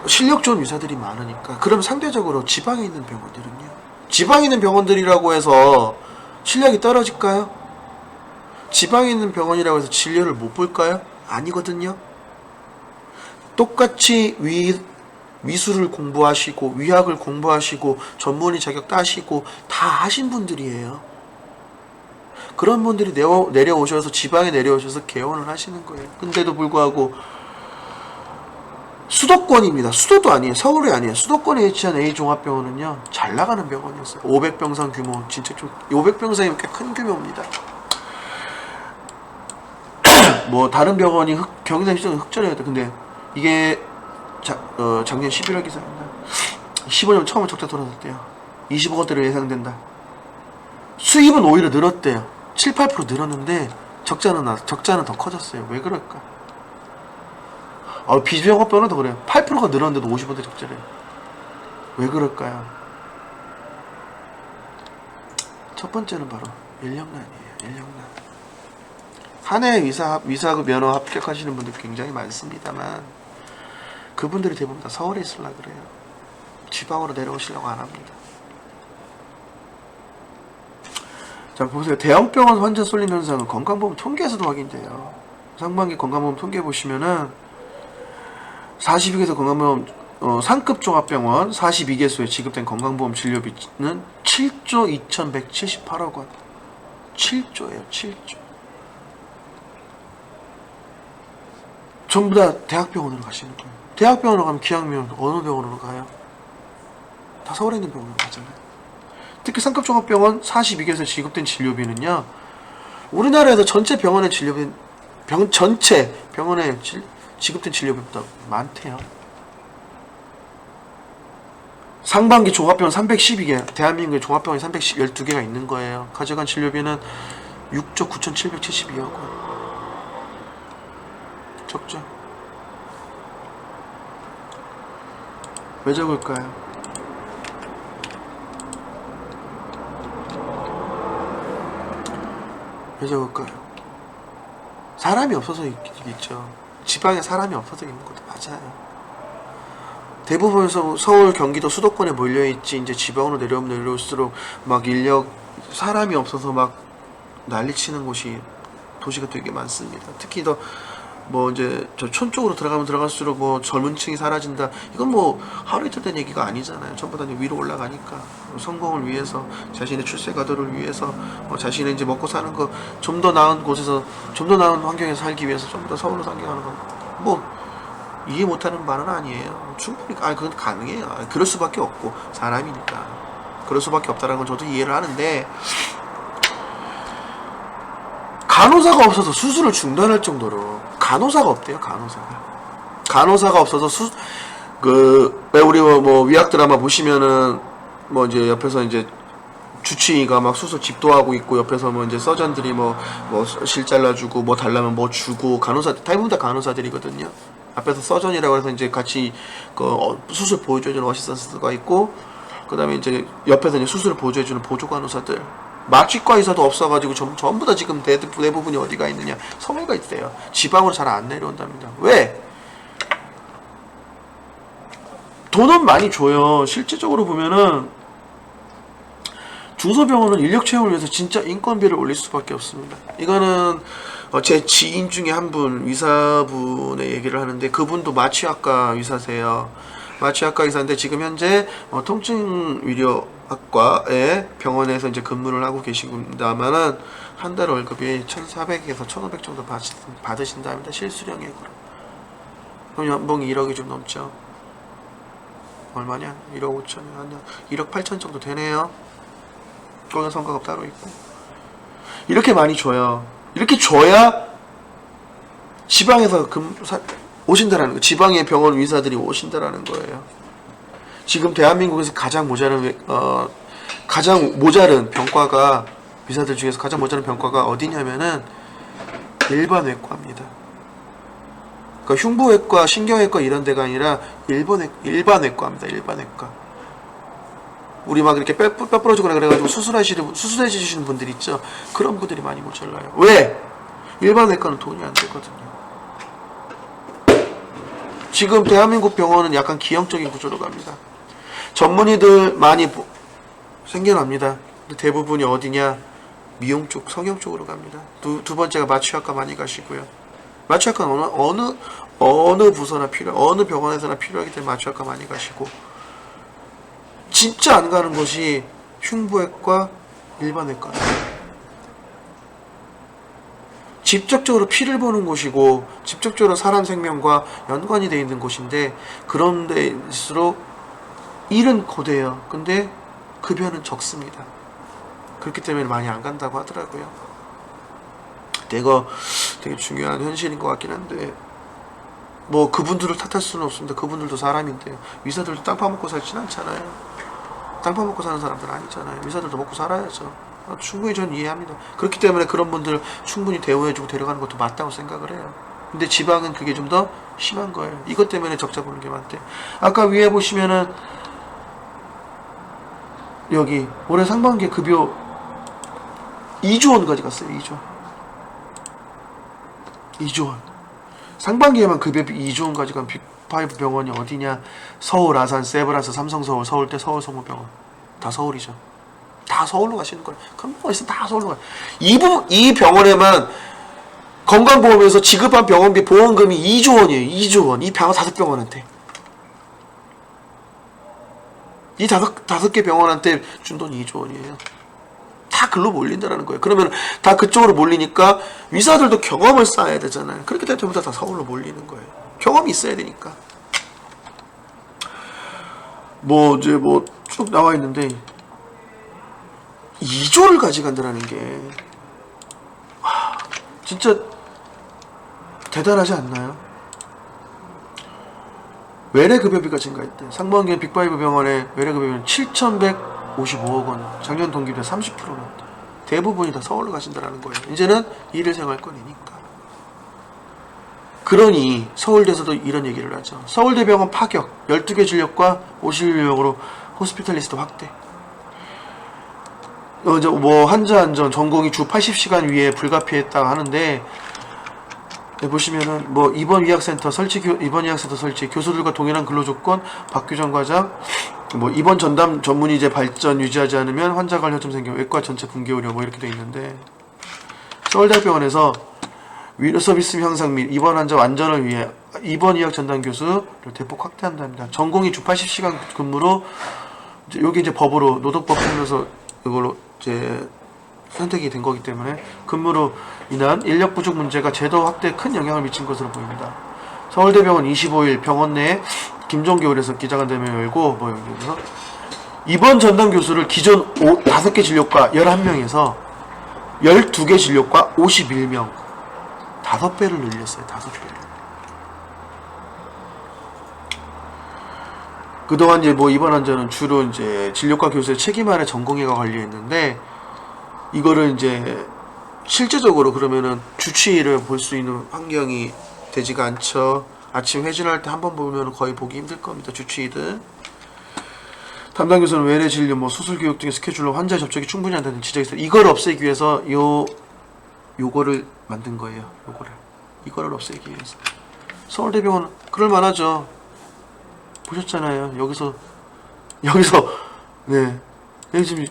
실력 좋은 의사들이 많으니까. 그럼 상대적으로 지방에 있는 병원들은요. 지방에 있는 병원들이라고 해서 실력이 떨어질까요? 지방에 있는 병원이라고 해서 진료를 못 볼까요? 아니거든요. 똑같이 미술을 공부하시고 위학을 공부하시고 전문의 자격 따시고 다 하신 분들이에요. 그런 분들이 내려오셔서 지방에 내려오셔서 개원을 하시는 거예요. 근데도 불구하고 수도권입니다. 수도도 아니에요. 서울이 아니에요. 수도권에 위치한 A종합병원은요. 잘 나가는 병원이었어요. 500병상 규모. 진짜 좀 500병상이면 꽤 큰 규모입니다. 뭐 다른 병원이 경기도 시장은 흑전이었다. 근데 이게 작년 11월 기사입니다. 15년 처음에 적자 돌아섰대요. 20억원대로 예상된다. 수입은 오히려 늘었대요. 7, 8% 늘었는데 적자는 더 커졌어요. 왜 그럴까? 비정업병원은 더 그래요. 8%가 늘었는데도 50억원대 적자래요. 왜 그럴까요? 첫 번째는 바로 인력난이에요. 인력난. 한 해 위사 면허 합격하시는 분들 굉장히 많습니다만 그분들이 대부분 다 서울에 있으려고 그래요. 지방으로 내려오시려고 안 합니다. 자, 보세요. 대형병원 환자 쏠림 현상은 건강보험 통계에서도 확인돼요. 상반기 건강보험 통계 보시면은 42개소 건강보험 상급 종합병원 42개소에 지급된 건강보험 진료비는 7조 2178억 원. 7조예요. 7조. 전부 다 대학병원으로 가시는 거예요. 대학병원으로 가면 기왕이면 어느 병원으로 가요? 다 서울에 있는 병원으로 가잖아요. 특히 상급종합병원 42개소에 지급된 진료비는요. 우리나라에서 전체 병원의 진료비, 전체 병원에 지급된 진료비보다 많대요. 상반기 종합병원 312개, 대한민국에 종합병원이 312개가 있는 거예요. 가져간 진료비는 6조 9,772억 원. 적죠. 왜 적을까요? 왜 적을까요? 사람이 없어서 있겠죠. 지방에 사람이 없어서 있는 것도 맞아요. 대부분 서울, 경기도, 수도권에 몰려있지, 이제 지방으로 내려오면 내려올수록 막 사람이 없어서 막 난리치는 곳이, 도시가 되게 많습니다. 특히 더 뭐 이제 저 촌 쪽으로 들어가면 들어갈수록 뭐 젊은 층이 사라진다. 이건 뭐 하루 이틀 된 얘기가 아니잖아요. 전부 다 위로 올라가니까 성공을 위해서, 자신의 출세 가도를 위해서, 자신의 이제 먹고 사는 거 좀 더 나은 곳에서, 좀 더 나은 환경에서 살기 위해서 전부 다 서울로 상경하는 건 뭐 이해 못하는 말은 아니에요. 충분히 그건 가능해요. 그럴 수밖에 없고 사람이니까 그럴 수밖에 없다는 건 저도 이해를 하는데, 간호사가 없어서 수술을 중단할 정도로, 간호사가 없대요. 간호사가 없어서 왜 우리 뭐 위약 드라마 보시면은 뭐 이제 옆에서 이제 주치의가 막 수술 집도하고 있고, 옆에서 뭐 이제 서전들이 뭐 실 잘라주고 뭐 달라면 뭐 주고, 대부분 다 간호사들이거든요. 앞에서 서전이라고 해서 이제 같이 수술 보여주는 어시스턴트가 있고, 그 다음에 이제 옆에서 이제 수술을 보조해주는 보조 간호사들. 마취과 의사도 없어가지고 전부 다 지금 대부분이 어디가 있느냐? 서울가 있대요. 지방으로 잘 안 내려온답니다. 왜? 돈은 많이 줘요. 실질적으로 보면은 중소병원은 인력 채용을 위해서 진짜 인건비를 올릴 수밖에 없습니다. 이거는 제 지인 중에 한 분, 의사분의 얘기를 하는데, 그분도 마취학과 의사세요. 마취학과 의사인데 지금 현재 통증의료학과의 병원에서 이제 근무를 하고 계십니다만은 한 달 월급이 1,400에서 1,500 정도 받으신답니다. 실수령액으로. 그럼 연봉이 1억이 좀 넘죠. 얼마냐? 1억 5천이 아니야. 1억 8천 정도 되네요. 거기는 성과급 따로 있고. 이렇게 많이 줘요. 이렇게 줘야 지방에서 오신다라는 거. 지방의 병원 의사들이 오신다라는 거예요. 지금 대한민국에서 가장 모자른 병과가, 의사들 중에서 가장 모자른 병과가 어디냐면은 일반 외과입니다. 그러니까 흉부외과, 신경외과 이런 데가 아니라 일반 외과입니다. 일반 외과. 우리 막 이렇게 뼈 부러지거나 그래가지고 수술해 주시는 분들 있죠. 그런 분들이 많이 모자라요. 왜? 일반 외과는 돈이 안 되거든요. 지금 대한민국 병원은 약간 기형적인 구조로 갑니다. 전문의들 많이 생겨납니다. 근데 대부분이 어디냐? 미용 쪽, 성형 쪽으로 갑니다. 두 번째가 마취학과 많이 가시고요. 마취학과는 어느 부서나 어느 병원에서나 필요하기 때문에 마취학과 많이 가시고, 진짜 안 가는 곳이 흉부외과, 일반외과. 직접적으로 피를 보는 곳이고 직접적으로 사람 생명과 연관이 되어 있는 곳인데, 그런 데일수록 일은 고돼요. 근데 급여는 적습니다. 그렇기 때문에 많이 안 간다고 하더라고요. 이거 되게 중요한 현실인 것 같긴 한데, 뭐 그분들을 탓할 수는 없습니다. 그분들도 사람인데요. 의사들도 땅 파먹고 살진 않잖아요. 땅 파먹고 사는 사람들은 아니잖아요. 의사들도 먹고 살아야죠. 충분히 전 이해합니다. 그렇기 때문에 그런 분들 충분히 대우해주고 데려가는 것도 맞다고 생각을 해요. 근데 지방은 그게 좀 더 심한 거예요. 이것 때문에 적자 보는 게 많대. 아까 위에 보시면은 여기 올해 상반기에 급여 2조 원까지 갔어요. 2조 원. 상반기에만 급여비 2조 원까지 간 빅5 병원이 어디냐? 서울, 아산, 세브란스, 삼성서울, 서울대, 서울성모병원. 다 서울이죠. 다 서울로 가시는 거예요. 그럼 뭐 있으면 다 서울로 가요. 이 병원에만 건강보험에서 지급한 병원비 보험금이 2조 원이에요. 2조 원. 이 다섯 병원한테. 이 다섯 개 병원한테 준 돈이 2조 원이에요. 다 글로 몰린다라는 거예요. 그러면 다 그쪽으로 몰리니까 의사들도 경험을 쌓아야 되잖아요. 그렇게 될 때마다 다 서울로 몰리는 거예요. 경험이 있어야 되니까. 이제 쭉 나와 있는데 2조를 가져간다라는 게 진짜 대단하지 않나요? 외래급여비가 증가했대. 상반기에 빅5 병원의 외래급여비는 7,155억 원. 작년 동기보다 30%나. 대부분이 다 서울로 가신다라는 거예요. 이제는 일일 생활권이니까. 그러니 서울대에서도 이런 얘기를 하죠. 서울대병원 파격, 12개 진료과 50인력으로 호스피탈리스트 확대. 환자 안전 전공이 주 80시간 위에 불가피했다 하는데, 보시면은 입원 의학센터 설치, 교수들과 동일한 근로조건, 박규정 과장, 입원 전담 전문의제 발전 유지하지 않으면 환자 간 혈점 생겨 외과 전체 붕괴 우려 이렇게 돼 있는데, 서울대병원에서 의료 서비스 향상 및 입원 환자 안전을 위해 입원 의학 전담 교수를 대폭 확대한답니다. 전공이 주 80시간 근무로, 여기 이제 법으로 노동법 하면서 이걸로 이제 선택이 된 거기 때문에 근무로 인한 인력 부족 문제가 제도 확대에 큰 영향을 미친 것으로 보입니다. 서울대병원 25일 병원 내에 김종교울에서 기자간담회를 열고 여기서 입원 전담 교수를 기존 5개 진료과 11명에서 12개 진료과 51명 5배를 늘렸어요. 5배를. 그동안 이제 입원 환자는 주로 이제 진료과 교수의 책임 아래 전공의가 관리했는데, 이거를 이제 실제적으로 그러면은 주치의를 볼 수 있는 환경이 되지가 않죠. 아침 회진할 때 한 번 보면 거의 보기 힘들 겁니다. 주치의들. 담당 교수는 외래 진료, 수술 교육 등의 스케줄로 환자 접촉이 충분히 안되는 지적이 있어요. 이걸 없애기 위해서 요거를 만든 거예요. 이거를 없애기 위해서. 서울대병원 그럴만하죠. 보셨잖아요. 여기서 네, 지금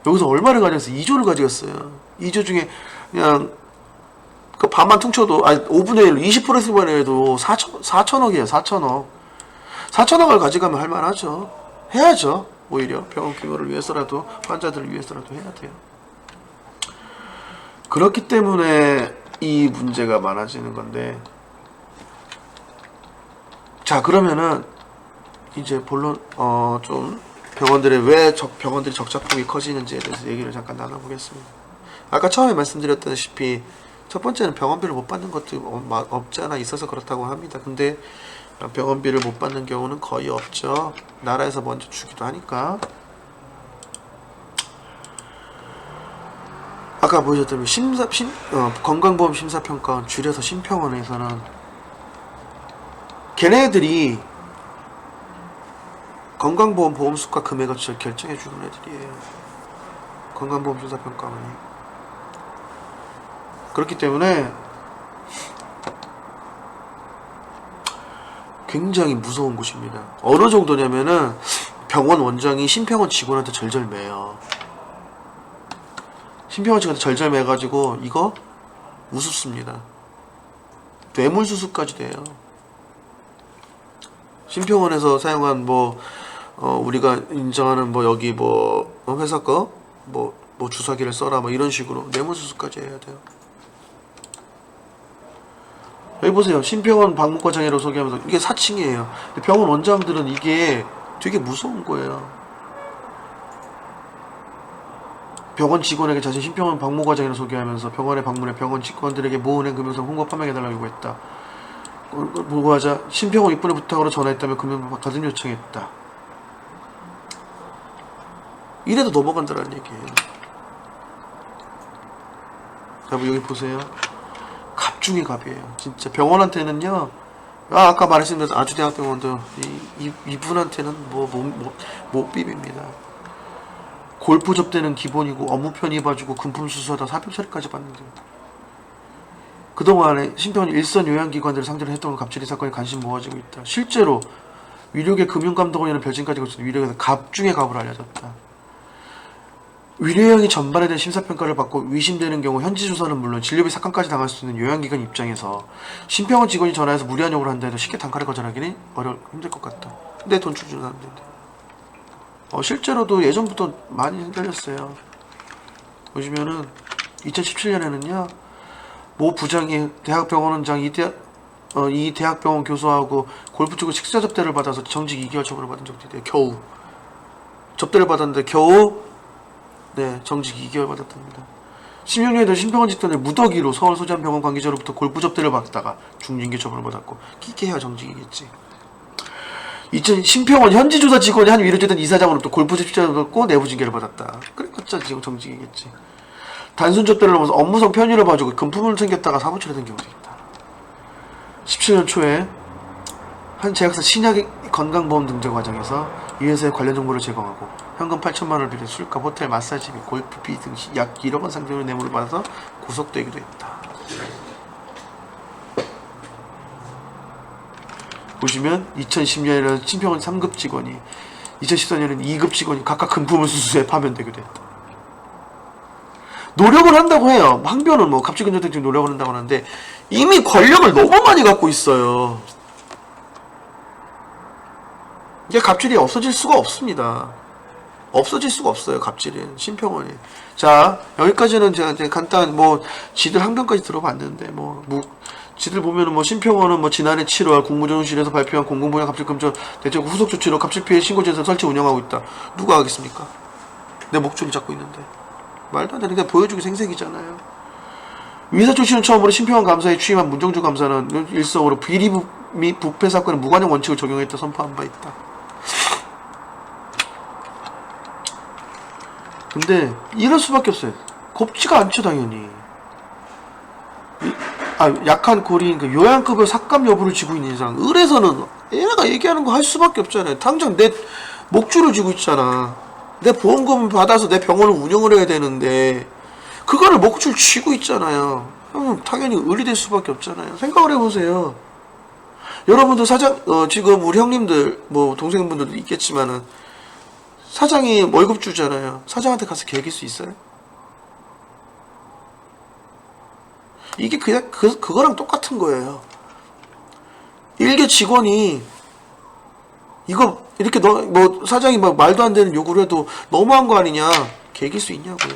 여기서 얼마를 가져갔어요? 2조를 가져갔어요. 2조 중에 그냥 그 반만 퉁쳐도 5분의 1, 20%만 해도 4천억이에요. 4천억. 4천억을 가져가면 할만하죠. 해야죠. 오히려 병원 규모를 위해서라도, 환자들을 위해서라도 해야 돼요. 그렇기 때문에 이 문제가 많아지는 건데, 자, 그러면은 이제 본론 좀 병원들이 왜 병원들이 적자폭이 커지는지에 대해서 얘기를 잠깐 나눠보겠습니다. 아까 처음에 말씀드렸다시피 첫 번째는 병원비를 못 받는 것도 없지 않아 있어서 그렇다고 합니다. 근데 병원비를 못 받는 경우는 거의 없죠. 나라에서 먼저 주기도 하니까. 아까 보셨다면 건강보험 심사평가원 줄여서 심평원에서는 걔네들이 건강보험 보험수가 금액을 결정해주는 애들이에요. 건강보험 심사평가원이. 그렇기 때문에 굉장히 무서운 곳입니다. 어느 정도냐면은 병원 원장이 심평원 직원한테 절절매요. 심평원 직원한테 절절매가지고 이거 우습습니다. 뇌물수수까지 돼요. 심평원에서 사용한 우리가 인정하는 여기 회사 거 주사기를 써라 이런 식으로 뇌물수수까지 해야 돼요. 여기 보세요. 심평원 박목과장이라고 소개하면서 이게 4층이에요. 병원 원장들은 이게 되게 무서운 거예요. 병원 직원에게 자신 심평원 박목과장이라고 소개하면서 병원에 방문해 병원 직원들에게 모은행 금융상 홍보 판매해달라고 요구했다. 보고하자 심평원 입분의 부탁으로 전화했다며 금융 가슴 요청했다. 이래도 넘어간다는 얘기예요. 여러분 여기 보세요. 갑 중에 갑이에요. 진짜 병원한테는요. 아까 말했던 아주대학병원도 이분한테는 못 비빕니다. 골프 접대는 기본이고 업무 편의 봐주고 금품 수수하다 사병 처리까지 받는데. 그동안에 심평원 일선 요양기관들을 상대로 했던 갑질이 사건에 관심 모아지고 있다. 실제로 위력의 금융감독원이라는 별칭까지 거쳐서 위력에서 갑 중에 갑으로 알려졌다. 위료형이 전반에 대한 심사평가를 받고 의심되는 경우 현지 조사는 물론 진료비 삭감까지 당할 수 있는 요양기관 입장에서 심평원 직원이 전화해서 무리한 요구를 한다 해도 쉽게 단칼에 거절하기는 힘들 것 같다. 근데 돈 주지는 않는데. 실제로도 예전부터 많이 흔들렸어요. 보시면은 2017년에는요. 모 부장이 대학병원원장 이 대학병원 교수하고 골프 쪽으로 식사 접대를 받아서 정직 2개월 처분을 받은 적도 있대요. 겨우 접대를 받았는데 겨우 정직 2개월 받았답니다. 16년에도 심평원 직원을 무더기로 서울 소재한병원 관계자로부터 골프 접대를 받다가 중징계 처분을 받았고 끼케야 정직이겠지. 2000 심평원 현지조사 직원이 한 위로되던 이사장으로부터 골프 접대를 받고 내부 징계를 받았다. 그래봤자 지금 정직이겠지. 단순 접대를 넘어서 업무상 편의를 봐주고 금품을 챙겼다가 사무처리된 경우도 있다. 17년 초에 한 제약사 신약의 건강보험 등재 과정에서 이 회사의 관련 정보를 제공하고 현금 8천만 원을 비롯해 술값, 호텔, 마사지비, 골프비 등 약 1억 원 상당의 뇌물을 받아서 구속되기도 했다. 보시면 2010년에는 심평원 3급 직원이 2014년에는 2급 직원이 각각 금품을 수수해 파면되기도 했다. 노력을 한다고 해요. 항변은 갑질근절대증 노력을 한다고 하는데 이미 권력을 너무 많이 갖고 있어요. 이게 갑질이 없어질 수가 없습니다. 없어질 수가 없어요. 갑질은 심평원이. 자 여기까지는 제가 이제 간단 지들 항변까지 들어봤는데 지들 보면은 심평원은 지난해 7월 국무조정실에서 발표한 공공분야 갑질금전 대책 후속 조치로 갑질피해 신고센터 설치 운영하고 있다. 누가 하겠습니까? 내 목줄을 잡고 있는데. 말도 안 되는 게 보여주기 생색이잖아요. 위사 출신은 처음으로 심평원 감사에 취임한 문정주 감사는 일성으로 비리 및 부패 사건에 무관용 원칙을 적용했다 선포한 바 있다. 근데 이럴 수밖에 없어요. 곱지가 않죠 당연히. 약한 고리인 요양급여 삭감 여부를 쥐고 있는 이상 을에서는 얘네가 얘기하는 거 할 수밖에 없잖아요. 당장 내 목줄을 쥐고 있잖아. 내 보험금을 받아서 내 병원을 운영을 해야 되는데 그거를 목줄 쥐고 있잖아요. 당연히 을이 될 수밖에 없잖아요. 생각을 해보세요. 여러분들 지금 우리 형님들 동생분들도 있겠지만은 사장이 월급 주잖아요. 사장한테 가서 개길 수 있어요? 이게 그냥 그거랑 똑같은 거예요. 일개 직원이 이거 이렇게 사장이 말도 안 되는 요구를 해도 너무한 거 아니냐 개길 수 있냐고요.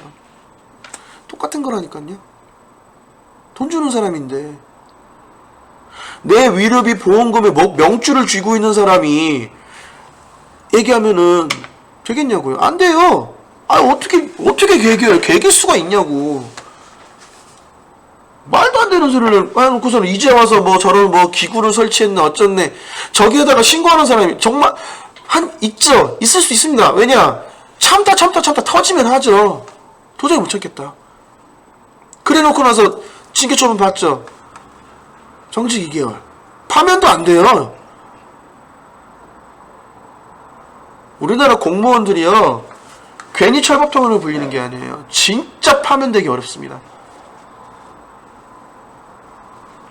똑같은 거라니까요. 돈 주는 사람인데 내 위료비 보험금에 명줄을 쥐고 있는 사람이 얘기하면은 되겠냐고요. 안 돼요. 어떻게 개겨요. 개길 수가 있냐고. 되는 소리를 해놓고서는 이제 와서 뭐 저런 뭐 기구를 설치했네 어쩌네 저기에다가 신고하는 사람이 정말 있을 수 있습니다. 왜냐 참다 터지면 하죠. 도저히 못 참겠다. 그래 놓고 나서 징계 처분 받죠. 정직 2개월. 파면도 안 돼요. 우리나라 공무원들이요 괜히 철밥통으로 불리는 게 아니에요. 진짜 파면되기 어렵습니다.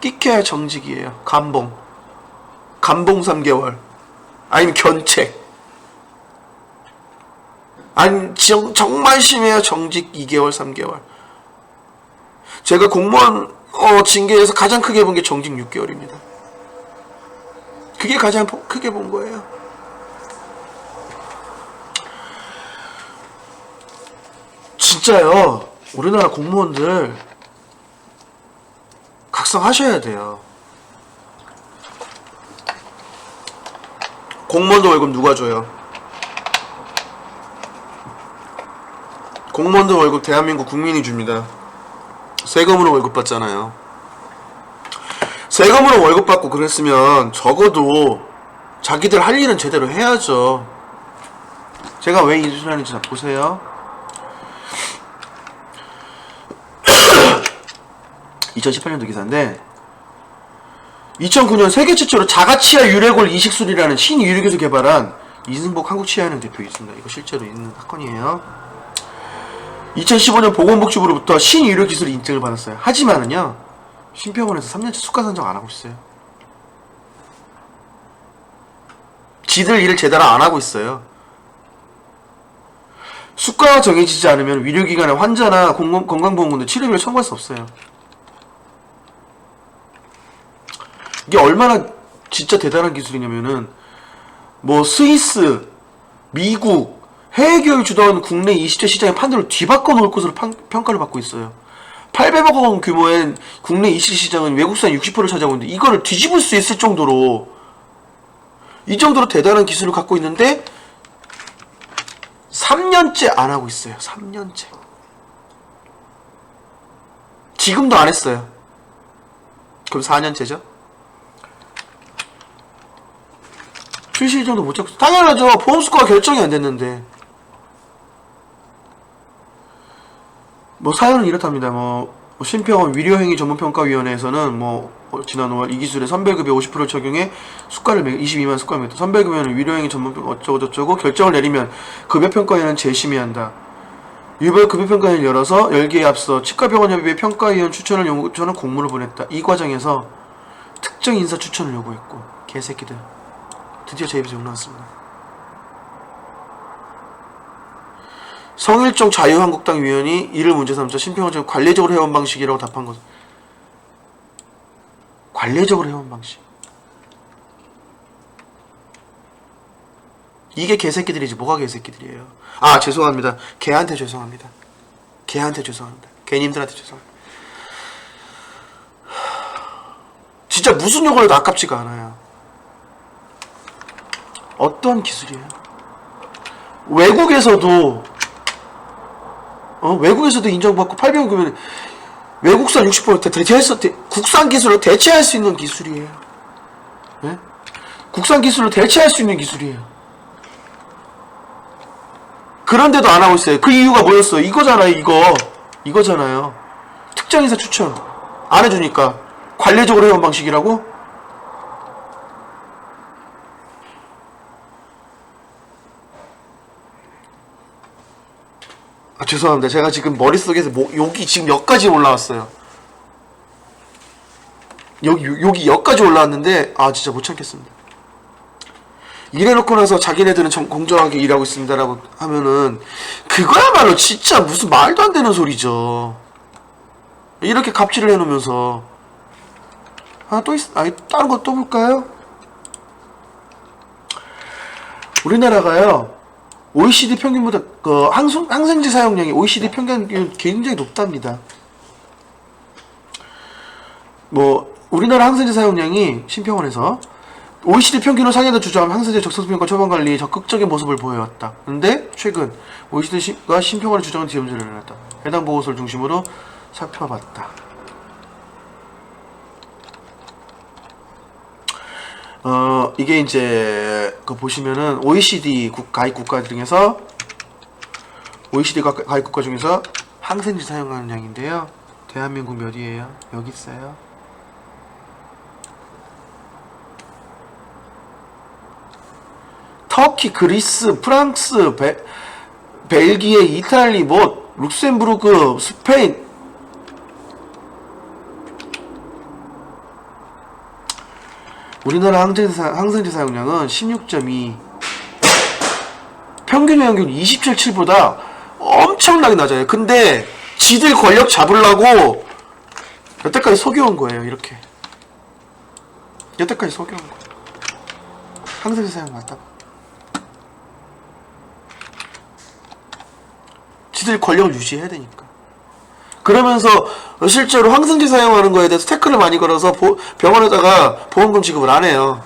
끼켜야 정직이에요. 감봉 3개월 아니면 견책 아니 정말 심해요. 정직 2개월 3개월. 제가 공무원 징계에서 가장 크게 본 게 정직 6개월입니다. 그게 가장 크게 본 거예요. 진짜요. 우리나라 공무원들 각성하셔야 돼요. 공무원도 월급 누가 줘요? 공무원도 월급 대한민국 국민이 줍니다. 세금으로 월급 받잖아요. 세금으로 월급 받고 그랬으면 적어도 자기들 할 일은 제대로 해야죠. 제가 왜 이 짓을 하는지 보세요. 2018년도 기사인데 2009년 세계 최초로 자가치아 유래골 이식술이라는 신유래교에서 개발한 이승복 한국치아은행 대표 있습니다. 이거 실제로 있는 사건이에요. 2015년 보건복지부로부터 신유래 기술 인증을 받았어요. 하지만은요 신병원에서 3년째 수가 산정 안 하고 있어요. 지들 일을 제대로 안 하고 있어요. 수가가 정해지지 않으면 의료기관에 환자나 건강보험금도 치료비를 청구할 수 없어요. 이게 얼마나 진짜 대단한 기술이냐면은 뭐 스위스, 미국, 해외 기업이 주도하는 국내 이식제 시장의 판도를 뒤바꿔 놓을 것으로 평가를 받고 있어요. 800억 원 규모의 국내 이식 시장은 외국산 60%를 차지하고 있는데 이거를 뒤집을 수 있을 정도로 이 정도로 대단한 기술을 갖고 있는데 3년째 안 하고 있어요. 3년째. 지금도 안 했어요. 그럼 4년째죠? 출시 일정도 못 잡고 당연하죠. 보험수가가 결정이 안 됐는데 뭐 사연은 이렇답니다. 신병원 위료행위 전문평가위원회에서는 지난 5월 이 기술에 선별급여 50%를 적용해 수가를 22만 수가를 매겼다. 선별급여는 위료행위 전문평가 어쩌고저쩌고 결정을 내리면 급여평가위원회는 재심의한다. 유별 급여평가위원회를 열어서 열기에 앞서 치과병원협의회 평가위원 추천을 요구하는 공문을 보냈다. 이 과정에서 특정 인사 추천을 요구했고 개새끼들 드디어 제 입에서 욕 나왔습니다. 성일종 자유한국당 위원이 이를 문제 삼자 신평원처럼 관례적으로 해온 방식이라고 답한 것. 관례적으로 해온 방식. 이게 개새끼들이지 뭐가 개새끼들이에요. 아 죄송합니다. 개한테 죄송합니다. 개한테 죄송합니다. 개님들한테 죄송합니다. 진짜 무슨 욕을 해도 아깝지가 않아요. 어떤 기술이에요? 외국에서도 인정받고 800억 그러면 외국산 60% 국산 기술로 대체할 수 있는 기술이에요. 네? 국산 기술로 대체할 수 있는 기술이에요. 그런데도 안 하고 있어요. 그 이유가 뭐였어요? 이거잖아요. 특정 인사 추천 안 해주니까 관례적으로 해온 방식이라고? 죄송합니다. 제가 지금 머릿속에서 욕이 지금 여기까지 올라왔어요. 여기 여기까지 올라왔는데 진짜 못 참겠습니다. 이래놓고 나서 자기네들은 공정하게 일하고 있습니다라고 하면은 그거야말로 진짜 무슨 말도 안 되는 소리죠. 이렇게 갑질을 해놓으면서 다른 거 또 볼까요? 우리나라가요 OECD 평균보다 항생제 사용량이 OECD 평균 굉장히 높답니다. 우리나라 항생제 사용량이 신평원에서 OECD 평균을 상회에다 주저하면 항생제 적성수명과 처방관리에 적극적인 모습을 보여왔다. 근데 최근 OECD가 신평원에 주장한 뒤에 문제를 내놨다. 해당 보고서를 중심으로 살펴봤다. 이게 이제 그 보시면은 OECD 가입 국가 중에서 OECD 가입 국가 중에서 항생제 사용하는 양인데요. 대한민국 몇이에요? 여기 있어요. 터키, 그리스, 프랑스, 벨기에, 이탈리, 뭐 룩셈부르크, 스페인. 우리나라 항생제 사용량은 16.2, 평균 영향률 27.7보다 엄청나게 낮아요. 근데 지들 권력 잡으려고 여태까지 속여온 거예요. 이렇게 여태까지 속여온 거예요. 항생제 사용 맞다고. 지들 권력을 유지해야 되니까. 그러면서 실제로 항생제 사용하는 거에 대해서 태클을 많이 걸어서 병원에다가 보험금 지급을 안 해요.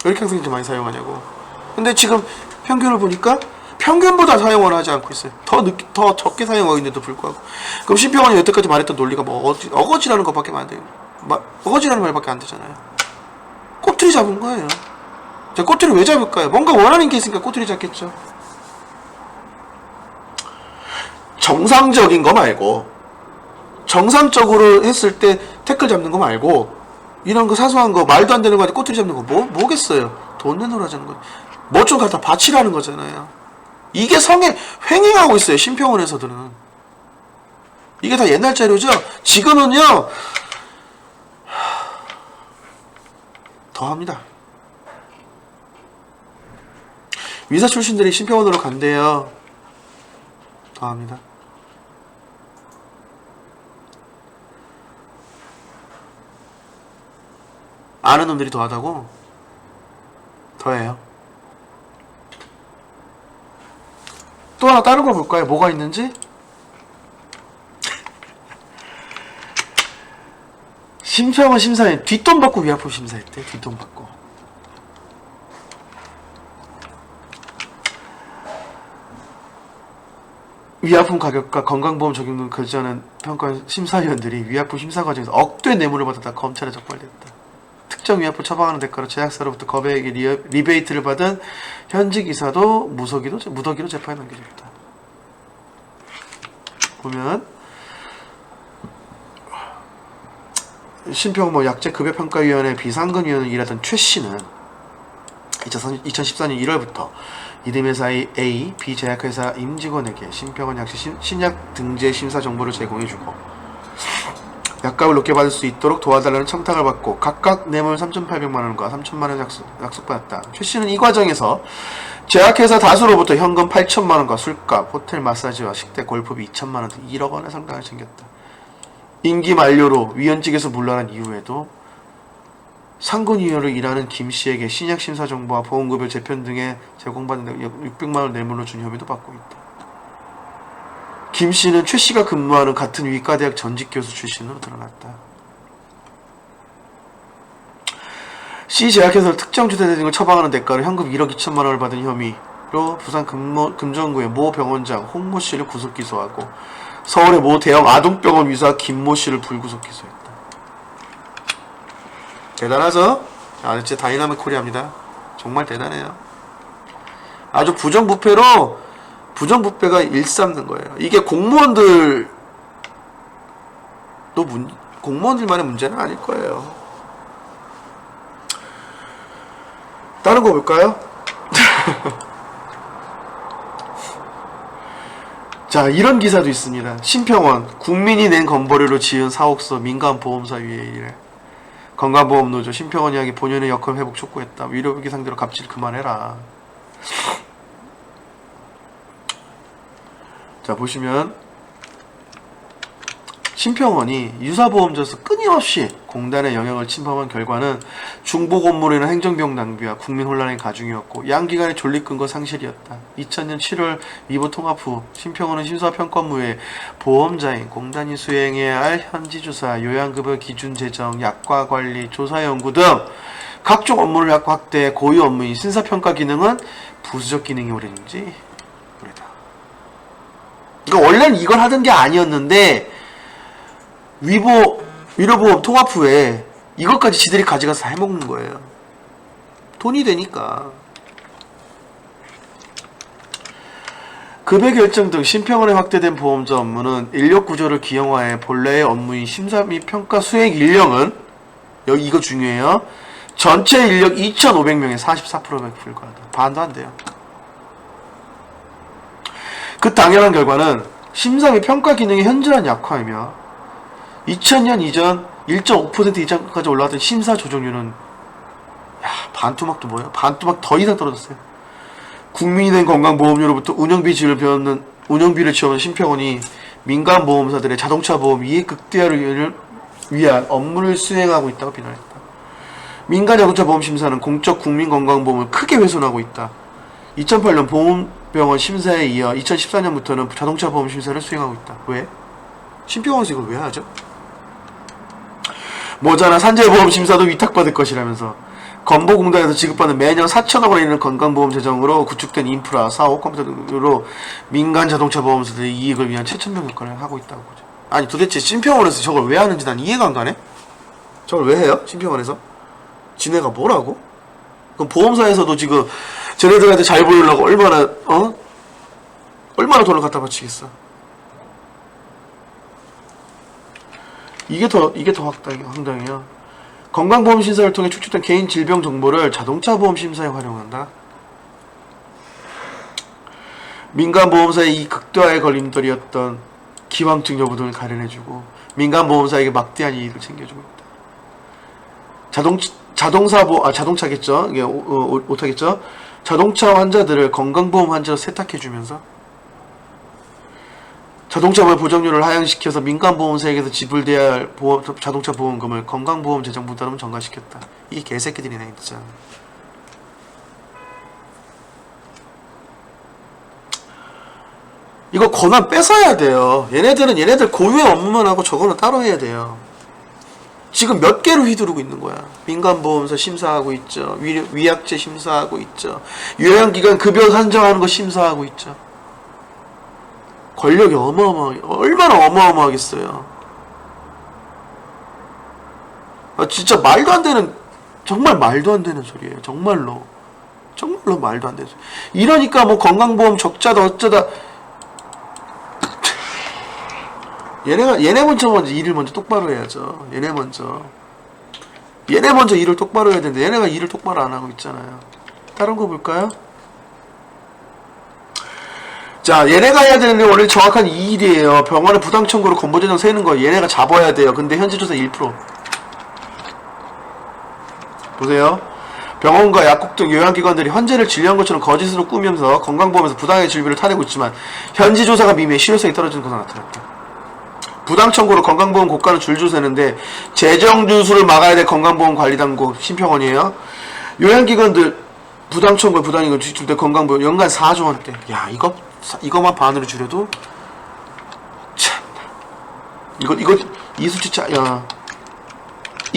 왜 이렇게 항생제 많이 사용하냐고. 근데 지금 평균을 보니까 평균보다 사용을 하지 않고 있어요. 더 적게 사용하고 있는데도 불구하고. 그럼 신병원이 여태까지 말했던 논리가 뭐 어거지라는 것밖에 안 돼요. 어거지라는 말밖에 안 되잖아요. 꼬투리 잡은 거예요. 자, 꼬투리 왜 잡을까요? 뭔가 원하는 게 있으니까 꼬투리 잡겠죠. 정상적인 거 말고, 정상적으로 했을 때 태클 잡는 거 말고, 이런 거 사소한 거, 말도 안 되는 거 꼬투리 잡는 거 뭐겠어요? 돈 내놓으라는 거. 뭐 좀 갖다 바치라는 거잖아요. 이게 횡행하고 있어요. 심평원에서들은. 이게 다 옛날 자료죠? 지금은요, 더 합니다. 의사 출신들이 심평원으로 간대요. 더 합니다. 아는 놈들이 더하다고? 더해요. 또 하나 다른 걸 볼까요? 뭐가 있는지? 심평원 심사에 뒷돈 받고 위약품 심사했대. 뒷돈 받고. 위약품 가격과 건강보험 적용률 결정하는 평가 심사위원들이 위약품 심사 과정에서 억대 뇌물을 받았다 검찰에 적발됐다. 특정 위약품 처방하는 대가로 제약사로부터 거액의 리베이트를 받은 현직 이사도 무더기로 재판에 넘겨졌다. 보면 신평 약제급여평가위원회 비상근위원을 일하던 최 씨는 2014년 1월부터 이듬해사 A, B 제약회사 임직원에게 신평원 약시 신약 등재 심사 정보를 제공해주고 약값을 높게 받을 수 있도록 도와달라는 청탁을 받고 각각 뇌물 3,800만원과 3,000만원 약속받았다. 최 씨는 이 과정에서 제약회사 다수로부터 현금 8,000만원과 술값, 호텔 마사지와 식대, 골프비 2,000만원 등 1억 원의 상당을 챙겼다. 임기 만료로 위원직에서 물러난 이후에도 상근위원으로 일하는 김 씨에게 신약 심사 정보와 보험급여 재편 등에 제공받는 600만원 뇌물로 준 혐의도 받고 있다. 김 씨는 최 씨가 근무하는 같은 위과대학 전직 교수 출신으로 드러났다. C 제약회사를 특정 주택 등을 처방하는 대가로 현금 1억 2천만 원을 받은 혐의로 부산 금정구의 모 병원장 홍모 씨를 구속 기소하고 서울의 모 대형 아동병원 위사 김모 씨를 불구속 기소했다. 대단하죠? 아, 진짜 다이나믹 코리아입니다. 정말 대단해요. 아주 부정부패가 일삼는 거예요. 이게 공무원들만의 문제는 아닐 거예요. 다른 거 볼까요? 자, 이런 기사도 있습니다. 신평원 국민이 낸 건보료로 지은 사옥서 민간보험사 위에 일해 건강보험노조 신평원이 하기 본연의 역할 회복 촉구했다. 위로비기 상대로 갑질 그만해라. 자, 보시면 신평원이 유사보험자로서 끊임없이 공단의 영향을 침범한 결과는 중복 업무로 인한 행정비용 낭비와 국민 혼란의 가중이었고 양기간의 존립근거 상실이었다. 2000년 7월 위보 통합 후 신평원은 심사평가무에 보험자인 공단이 수행해야 할 현지조사, 요양급여 기준 제정, 약과관리, 조사연구 등 각종 업무를 확대 고유 업무인 심사평가 기능은 부수적 기능이 오래는지 모르다. 그러니까 원래는 이걸 하던 게 아니었는데 위로보험 통합 후에 이것까지 지들이 가져가서 다 해먹는 거예요. 돈이 되니까. 급여 결정 등 심평원에 확대된 보험자 업무는 인력 구조를 기형화해 본래의 업무인 심사 및 평가 수행 인력은, 여기 이거 중요해요, 전체 인력 2,500명의 44%에 불과하다. 반도 안 돼요. 그 당연한 결과는 심사 및 평가 기능의 현저한 약화이며 2000년 이전 1.5% 이상까지 올라왔던 심사 조정률은 반토막도 뭐예요? 반토막 더 이상 떨어졌어요. 국민이 낸 건강보험료로부터 운영비를 지원하는 심평원이 민간보험사들의 자동차보험 이익 극대화를 위한 업무를 수행하고 있다고 비난했다. 민간자동차보험 심사는 공적 국민건강보험을 크게 훼손하고 있다. 2008년 보험병원 심사에 이어 2014년부터는 자동차보험 심사를 수행하고 있다. 왜? 심평원에서 이걸 왜 하죠? 모자나 산재보험 심사도 위탁받을 것이라면서 건보공단에서 지급받는 매년 4천억 원에 이르는 건강보험 재정으로 구축된 인프라, 사업, 컴퓨터 등으로 민간 자동차 보험사들의 이익을 위한 최첨단 역할을 하고 있다고 보죠. 아니 도대체 심평원에서 저걸 왜 하는지 난 이해가 안 가네? 저걸 왜 해요? 심평원에서? 지네가 뭐라고? 그럼 보험사에서도 지금 쟤네들한테 잘 보이려고 얼마나 돈을 갖다 바치겠어? 이게 더 황당해요. 건강보험 심사를 통해 축적된 개인 질병 정보를 자동차 보험 심사에 활용한다. 민간보험사의 이 극도화의 걸림돌이었던 기왕증 여부 등을 가려내주고 민간보험사에게 막대한 이익을 챙겨주고 있다. 자동차겠죠. 이게 오타겠죠. 자동차 환자들을 건강보험 환자로 세탁해주면서 자동차보험 보정료를 하향시켜서 민간보험사에게서 지불돼야 할 자동차 보험금을 건강보험 재정 부담으로 전가시켰다. 이게 개새끼들이네 진짜. 이거 권한 뺏어야 돼요. 얘네들 고유의 업무만 하고 저거는 따로 해야 돼요. 지금 몇 개로 휘두르고 있는 거야. 민간보험사 심사하고 있죠. 위약제 심사하고 있죠. 요양기관 급여 산정하는 거 심사하고 있죠. 권력이 얼마나 어마어마하겠어요. 진짜 정말 말도 안 되는 소리예요. 정말로 말도 안 되는 소리. 이러니까 뭐 건강보험 적자다 어쩌다. 얘네 먼저 일을 먼저 똑바로 해야죠. 얘네 먼저 일을 똑바로 해야 되는데 얘네가 일을 똑바로 안 하고 있잖아요. 다른 거 볼까요? 자, 얘네가 해야 되는 게 원래 정확한 이 일이에요. 병원에 부당 청구로 건보재정 세는 거 얘네가 잡아야 돼요. 근데 현재 조사 1%. 보세요. 병원과 약국 등 요양기관들이 환자를 진료한 것처럼 거짓으로 꾸면서 건강보험에서 부당하게 진료비를 타내고 있지만 현지 조사가 미미해 실효성이 떨어지는 것으로 나타났다. 부당 청구로 건강보험 고가는 줄줄 세는데 재정 누수를 막아야 될 건강보험관리당국 심평원이에요. 요양기관들 부당 청구에 부당이익을 지출 때 건강보험 연간 4조 원대. 야, 이거만 반으로 줄여도 참. 이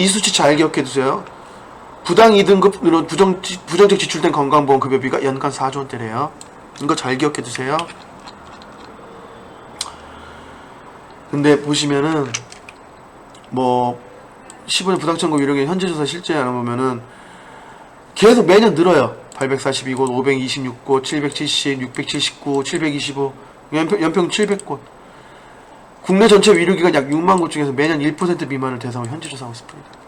수치 잘 기억해 두세요. 부당 2등급 부정적 지출된 건강보험 급여비가 연간 4조 원대래요. 이거 잘 기억해 두세요. 근데 보시면은 뭐 15년 부당청구 유령의 현재조사 실제 알아보면은 계속 매년 늘어요. 842곳, 526곳, 770, 679, 725, 연평 700곳. 국내 전체 의료기관 약 6만 곳 중에서 매년 1% 미만을 대상으로 현재 조사하고 있습니다.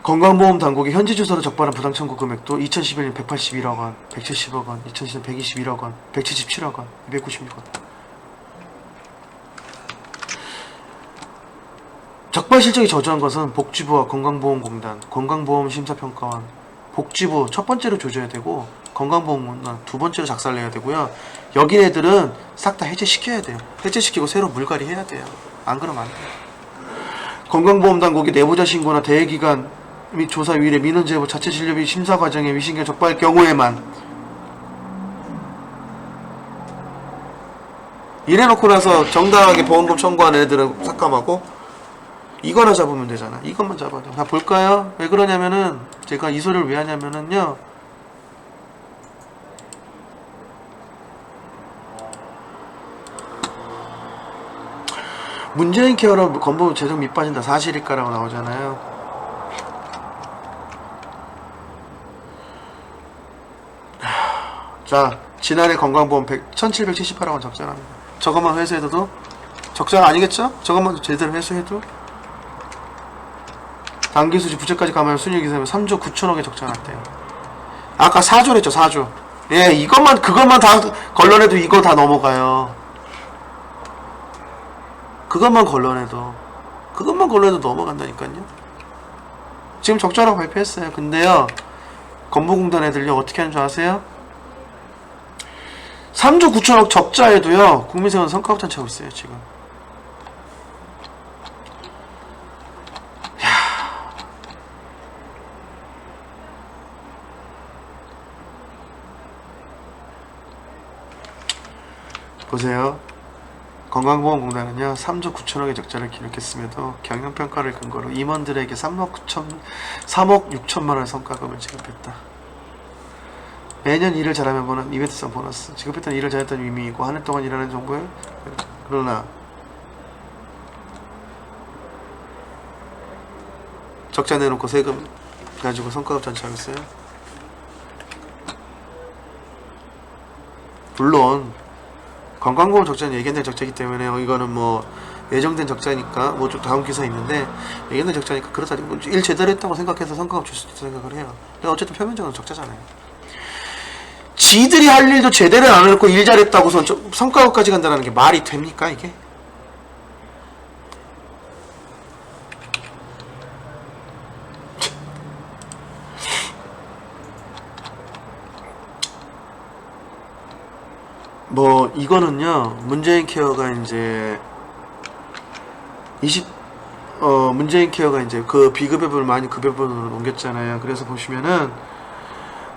건강보험 당국이 현지 조사로 적발한 부당 청구 금액도 2011년 181억 원, 170억 원, 2010년 121억 원, 177억 원, 296원. 적발 실적이 저조한 것은 복지부와 건강보험공단, 건강보험심사평가원, 복지부 첫 번째로 조져야 되고 건강보험공단 두 번째로 작살내야 되고요. 여기 애들은 싹 다 해제시켜야 돼요. 해제시키고 새로 물갈이 해야 돼요. 안 그러면 안 돼요. 건강보험당국이 내부자 신고나 대기관 및 조사위원회 민원제보 자체 진료비 심사 과정에 위신경 적발 경우에만 이래놓고 나서 정당하게 보험금 청구하는 애들은 삭감하고 이거나 잡으면 되잖아. 이것만 잡아도. 다 볼까요? 왜 그러냐면은 제가 이 소리를 왜 하냐면은요. 문재인 케어로 건보 재정 밑빠진다 사실일까라고 나오잖아요. 자, 지난해 건강보험 1778억 원 적자랍니다. 저것만 회수해도 적자가 아니겠죠? 저것만 제대로 회수해도 당기수지 부채까지 가면 순이익이 3조 9천억의 적자가 났대요. 아까 4조를 했죠. 4조. 예, 그것만 다 걸러내도 이거 다 넘어가요. 그것만 걸러내도 넘어간다니까요. 지금 적자라고 발표했어요. 근데요, 건보공단 애들요 어떻게 하는 줄 아세요? 3조 9천억 적자에도요 국민세원 성과급잔 채고 있어요 지금. 보세요. 건강보험공단은요 3조 9천억의 적자를 기록했음에도 경영평가를 근거로 임원들에게 3억 6천만원의 성과급을 지급했다. 매년 일을 잘하면 이벤트성 보너스 지급했던 일을 잘했다는 의미이고 한 해 동안 일하는 정보에 그러나 적자 내놓고 세금 가지고 성과급 잔치하겠어요? 물론 건강보험 적자는 예견된 적자이기 때문에 이거는 뭐 예정된 적자니까 뭐 좀 다음 기사에 있는데 예견된 적자니까 그렇다니 일 제대로 했다고 생각해서 성과급 줄 수도 있다고 생각을 해요. 근데 어쨌든 표면적으로 적자잖아요. 지들이 할 일도 제대로 안 해놓고 일 잘했다고서 성과급까지 간다는 게 말이 됩니까 이게? 뭐 이거는요 문재인 케어가 이제 문재인 케어가 이제 그 비급여분을 많이 급여분으로 넘겼잖아요. 그래서 보시면은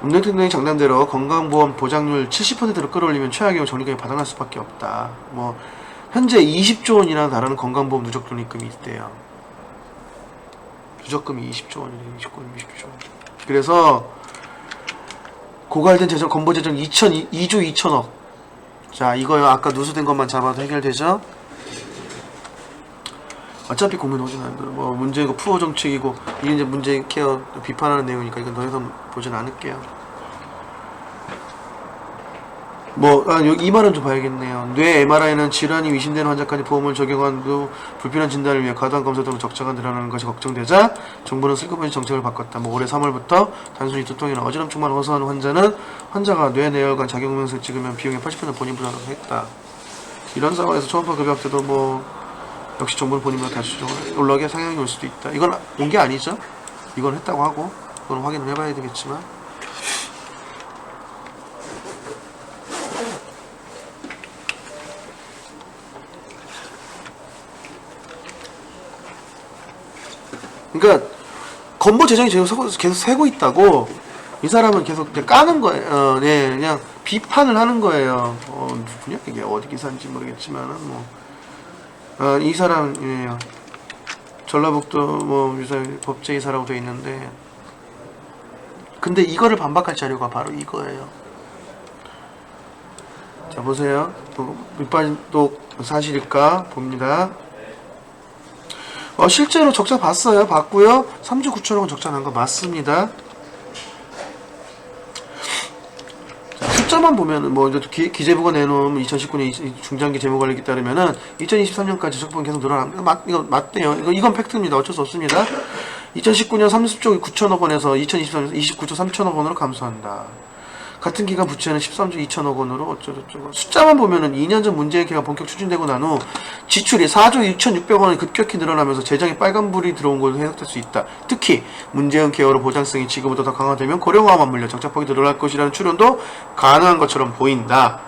문재인 대통령이 장담대로 건강보험 보장률 70%로 끌어올리면 최악의 경우 적립금이 바닥날 수밖에 없다. 뭐 현재 20조 원이나 다르는 건강보험 누적 적립금이 있대요. 누적금이 20조 원이래요. 20조 원. 그래서 고갈된 재정 건보재정 2조 2천억. 자 이거요 아까 누수된 것만 잡아도 해결되죠. 어차피 국민 오진 않는다. 뭐 문재인 푸어 정책이고 이게 이제 문재인 케어 비판하는 내용이니까 이건 더 이상 보진 않을게요. 이 말은 좀 봐야겠네요. 뇌 MRI는 질환이 의심되는 환자까지 보험을 적용한 후 불필요한 진단을 위해 과다한 검사 등으로 적자가 늘어나는 것이 걱정되자 정부는 슬그머니 정책을 바꿨다. 올해 3월부터 단순히 두통이나 어지럼증만 호소하는 환자가 뇌내혈관 작용명세 찍으면 비용의 80% 본인 부담을 했다. 이런 상황에서 초음파 급여 때도 역시 정부는 본인 부담 다시 올라가게 상향이 올 수도 있다. 이건 온 게 아니죠. 이건 했다고 하고 그건 확인을 해봐야 되겠지만. 그러니까 건보 재정이 계속 세고 있다고 이 사람은 계속 까는 거예요. 네, 그냥 비판을 하는 거예요. 누구냐 이게 어디 기사인지 모르겠지만은 이 사람이에요. 전라북도 법제이사라고 돼 있는데 근데 이거를 반박할 자료가 바로 이거예요. 자 보세요. 밑빠진 또 사실일까 봅니다. 실제로 적자 봤고요. 3조 9천억은 적자 난 거 맞습니다. 자, 숫자만 보면은 기재부가 내놓은 2019년 중장기 재무관리에 따르면은 2023년까지 적분이 계속 늘어납니다. 이거 맞대요. 이건 팩트입니다. 어쩔 수 없습니다. 2019년 30조 9천억 원에서 2023년 29조 3천억 원으로 감소한다. 같은 기간 부채는 13조 2천억 원으로 어쩌고저쩌고. 숫자만 보면은 2년 전 문재인 케어가 본격 추진되고 난 후 지출이 4조 2,600억 원이 급격히 늘어나면서 재정에 빨간불이 들어온 것으로 해석될 수 있다. 특히 문재인 케어로 보장성이 지금보다 더 강화되면 고령화와 맞물려 적자폭이 늘어날 것이라는 추론도 가능한 것처럼 보인다.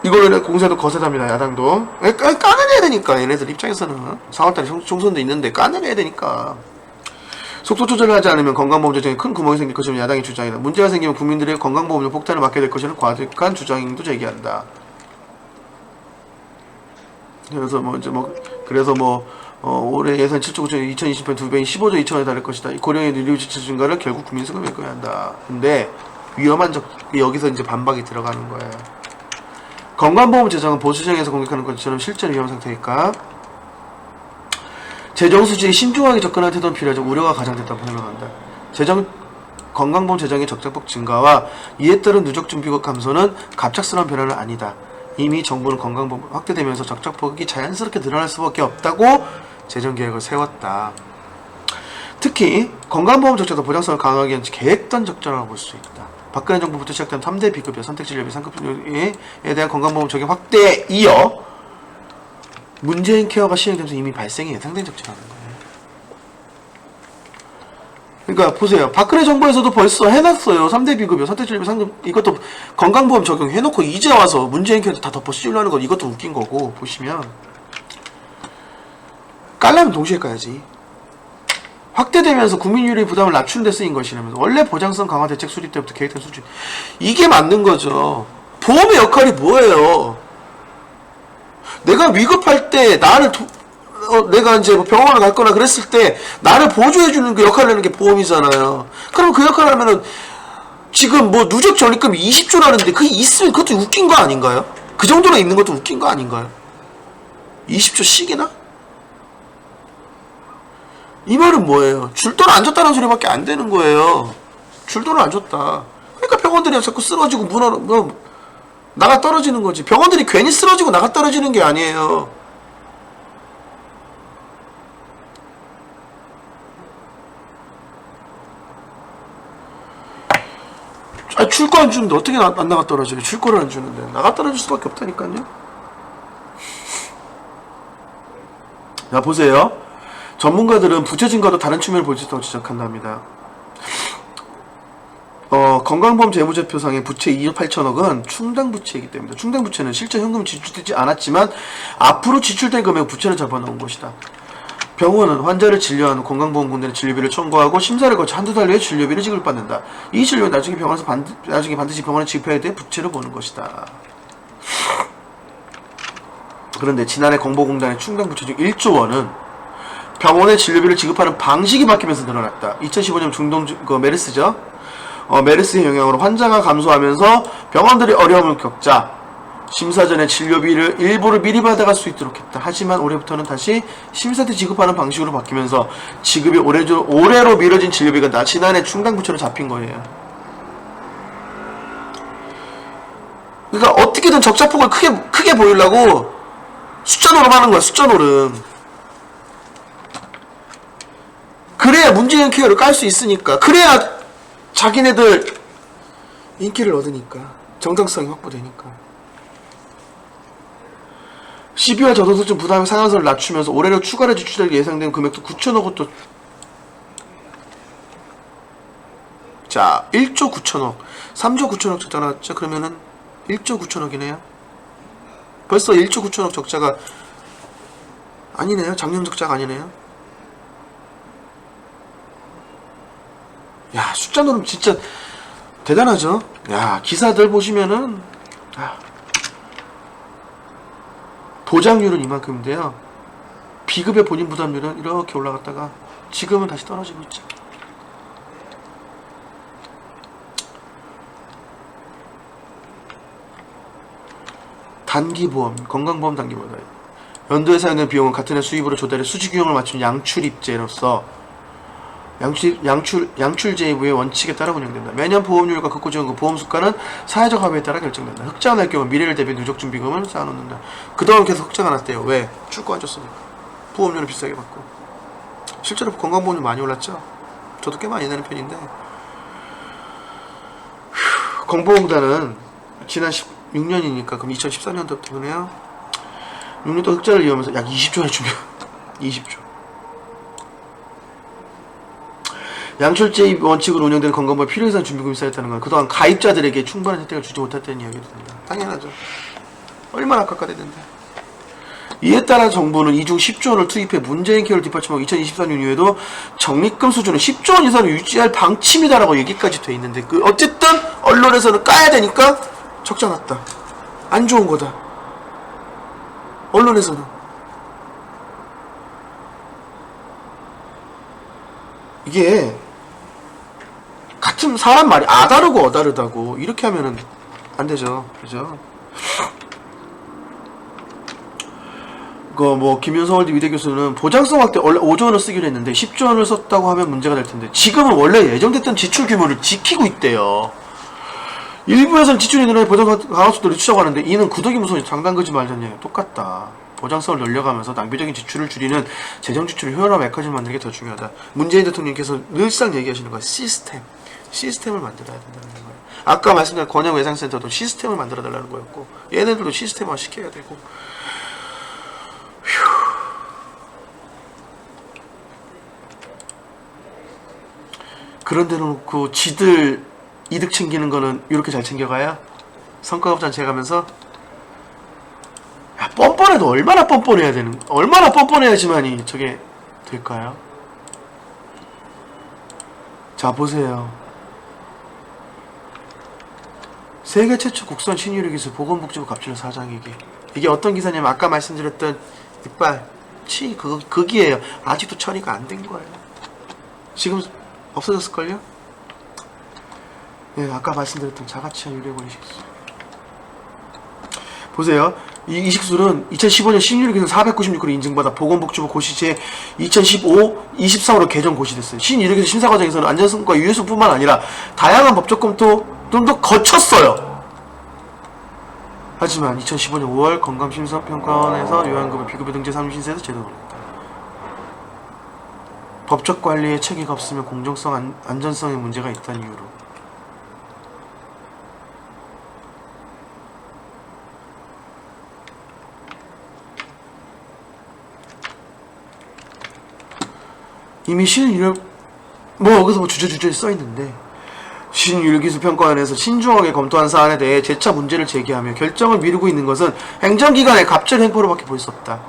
이거는 공세도 거세답니다. 야당도. 까내려야 되니까 얘네들 입장에서는 4월달에 총선도 있는데 까내려야 되니까. 속도 조절을 하지 않으면 건강보험 재정에 큰 구멍이 생길 것이라는 야당의 주장이다. 문제가 생기면 국민들의 건강보험료 폭탄을 맞게 될 것이라는 과득한 주장도 제기한다. 그래서 올해 예산 7조 9천 2020년 2배인 15조 2천원에 달할 것이다. 고령의 의료 지출 증가를 결국 국민 세금에 꺼야 한다. 근데 위험한 여기서 이제 반박이 들어가는 거예요. 건강보험 재정은 보수정에서 공격하는 것처럼 실제로 위험 상태일까? 재정 수지에 신중하게 접근할 태도는 필요하죠. 우려가 가장됐다고 설명한다. 건강보험 재정의 적자폭 증가와 이에 따른 누적 준비금 감소는 갑작스러운 변화는 아니다. 이미 정부는 건강보험 확대되면서 적자폭이 자연스럽게 늘어날 수밖에 없다고 재정계획을 세웠다. 특히 건강보험 적자도 보장성을 강화하기 위한 계획된 적자라고 볼 수 있다. 박근혜 정부부터 시작된 3대 비급여, 선택진료비, 상급료에 대한 건강보험 적용 확대에 이어 문재인 케어가 시행되면서 이미 발생이 예상된 적자라는 거예요. 그러니까 보세요. 박근혜 정부에서도 벌써 해놨어요. 3대 비급여, 선택진료비, 상급 이것도 건강보험 적용해놓고 이제 와서 문재인 케어도 다 덮어 씌우려는 건 이것도 웃긴 거고 보시면 깔려면 동시에 까야지. 확대되면서 국민유리 부담을 낮추는 데 쓰인 것이라면서 원래 보장성 강화 대책 수립 때부터 계획된 수준 이게 맞는 거죠. 보험의 역할이 뭐예요? 내가 위급할 때 나를 내가 이제 뭐 병원을 갔거나 그랬을 때 나를 보조해주는 그 역할을 하는 게 보험이잖아요. 그럼 그 역할을 하면은 지금 뭐 누적 적립금이 20조라는데 그게 있으면 그것도 웃긴 거 아닌가요? 그 정도로 있는 것도 웃긴 거 아닌가요? 20조씩이나? 이 말은 뭐예요? 줄 돈을 안 줬다는 소리밖에 안 되는 거예요. 줄 돈을 안 줬다. 그러니까 병원들이 자꾸 쓰러지고 나가 떨어지는 거지. 병원들이 괜히 쓰러지고 나가 떨어지는 게 아니에요. 줄 거 안 주는데 어떻게 안 나가 떨어져요? 줄 거를 안 주는데 나가 떨어질 수밖에 없다니까요. 자 보세요. 전문가들은 부채 증가도 다른 측면을 볼 수 있다고 지적한답니다. 건강보험 재무제표상의 부채 2억 8천억은 충당부채이기 때문에 충당부채는 실제 현금이 지출되지 않았지만 앞으로 지출될 금액 부채를 잡아놓은 것이다. 병원은 환자를 진료하는 건강보험공단에 진료비를 청구하고 심사를 거쳐 한두 달 후에 진료비를 지급받는다. 이 진료는 나중에 반드시 병원에 지급해야 돼 부채를 보는 것이다. 그런데 지난해 건보공단의 충당부채 중 1조 원은 병원에 진료비를 지급하는 방식이 바뀌면서 늘어났다. 2015년 중동 메르스죠. 메르스의 영향으로 환자가 감소하면서 병원들이 어려움을 겪자 심사 전에 진료비를 일부를 미리 받아갈 수 있도록 했다. 하지만 올해부터는 다시 심사 때 지급하는 방식으로 바뀌면서 지급이 올해로 미뤄진 진료비가 지난해 충당부채로 잡힌 거예요. 그러니까 어떻게든 적자폭을 크게 보이려고 숫자 노름하는 거야. 숫자 노름. 그래야 문재인 케어를 깔 수 있으니까. 그래야 자기네들 인기를 얻으니까. 정당성이 확보되니까. 12월 저소득층 부담 상한선을 낮추면서 올해로 추가로 지출될 예상된 금액도 9천억원 또. 자 1조 9천억 3조 9천억 적자 나왔죠. 그러면은 1조 9천억이네요 벌써 1조 9천억 적자가 아니네요. 작년 적자가 아니네요. 야 숫자 노름 진짜 대단하죠. 야 기사들 보시면은 보장률은 이만큼인데요. 비급여 본인 부담률은 이렇게 올라갔다가 지금은 다시 떨어지고 있죠. 단기보험, 건강보험 단기보험. 연도에 사용되는 비용은 같은 해 수입으로 조달해 수지규형을 맞춘 양출입제로서 양출제의부의 원칙에 따라 운영된다. 매년 보험료율과 극고지원금 보험수가는 사회적 합의에 따라 결정된다. 흑자가 날 경우 미래를 대비해 누적준비금을 쌓아놓는다. 그동안 계속 흑자가 났대요. 왜? 줄 거 안 줬으니까. 보험료를 비싸게 받고. 실제로 건강보험료 많이 올랐죠? 저도 꽤 많이 내는 편인데 건보공단은 지난 16년이니까 그럼 2014년도부터네요. 6년 동안 흑자를 이어면서 약 20조를 준비 20조. 양출제의 원칙으로 운영되는 건강보험 필요 이상 준비금이 쌓였다는 건 그동안 가입자들에게 충분한 혜택을 주지 못했다는 이야기도 된다. 당연하죠. 얼마나 깎아대는데. 이에 따라 정부는 이중 10조 원을 투입해 문재인 케어를 뒷받침하고 2024년 이후에도 적립금 수준을 10조 원 이상을 유지할 방침이다라고 얘기까지 돼 있는데 어쨌든 언론에서는 까야 되니까 적자 났다. 안 좋은 거다. 언론에서는. 이게 같은 사람 말이 아다르고 어다르다고 이렇게 하면은 안 되죠. 그죠? 뭐 김윤성월드 위대 교수는 보장성 확대 원래 5조 원을 쓰기로 했는데 10조 원을 썼다고 하면 문제가 될 텐데 지금은 원래 예정됐던 지출 규모를 지키고 있대요. 일부에서는 지출이 늘어나 보장 강화속도를 늦추자고 하는데 이는 구더기 무서운 장단거지 말잖냐. 똑같다. 보장성을 늘려가면서 낭비적인 지출을 줄이는 재정 지출의 효율화 메커니즘을 만드는 게 더 중요하다. 문재인 대통령께서 늘상 얘기하시는 건 시스템을 만들어야 된다는 거예요. 아까 말씀드린 권역외상센터도 시스템을 만들어 달라는 거였고 얘네들도 시스템화 시켜야 되고. 그런데 놓고 지들 이득 챙기는 거는 이렇게 잘 챙겨가야 성과급 잔치해가면서 뻔뻔해도 얼마나 뻔뻔해야지만이 저게 될까요? 자 보세요. 세계 최초 국선 신유료 기술 보건복지부 갑질 사장에게 이게 어떤 기사냐면 아까 말씀드렸던 이빨 그기예요. 아직도 처리가 안 된 거예요. 지금 없어졌을걸요? 네, 아까 말씀드렸던 자가치한 유료권 이식술. 보세요. 이 이식술은 2015년 신유료기준 496호를 인증받아 보건복지부 고시제 2015-23호로 개정 고시됐어요. 신유료기준 심사 과정에서는 안전성과 유효성뿐만 아니라 다양한 법적 검토 등도 거쳤어요. 하지만 2015년 5월 건강심사평가원에서 요양급여 비급여 등재 3신세에서 제도를 했다. 법적 관리에 체계가 없으면 공정성, 안전성에 문제가 있다는 이유로. 이미 여기서 주저주저에 써있는데 신유료기술평가원에서 신중하게 검토한 사안에 대해 재차 문제를 제기하며 결정을 미루고 있는 것은 행정기관의 갑질 행포로밖에 보일 수 없다.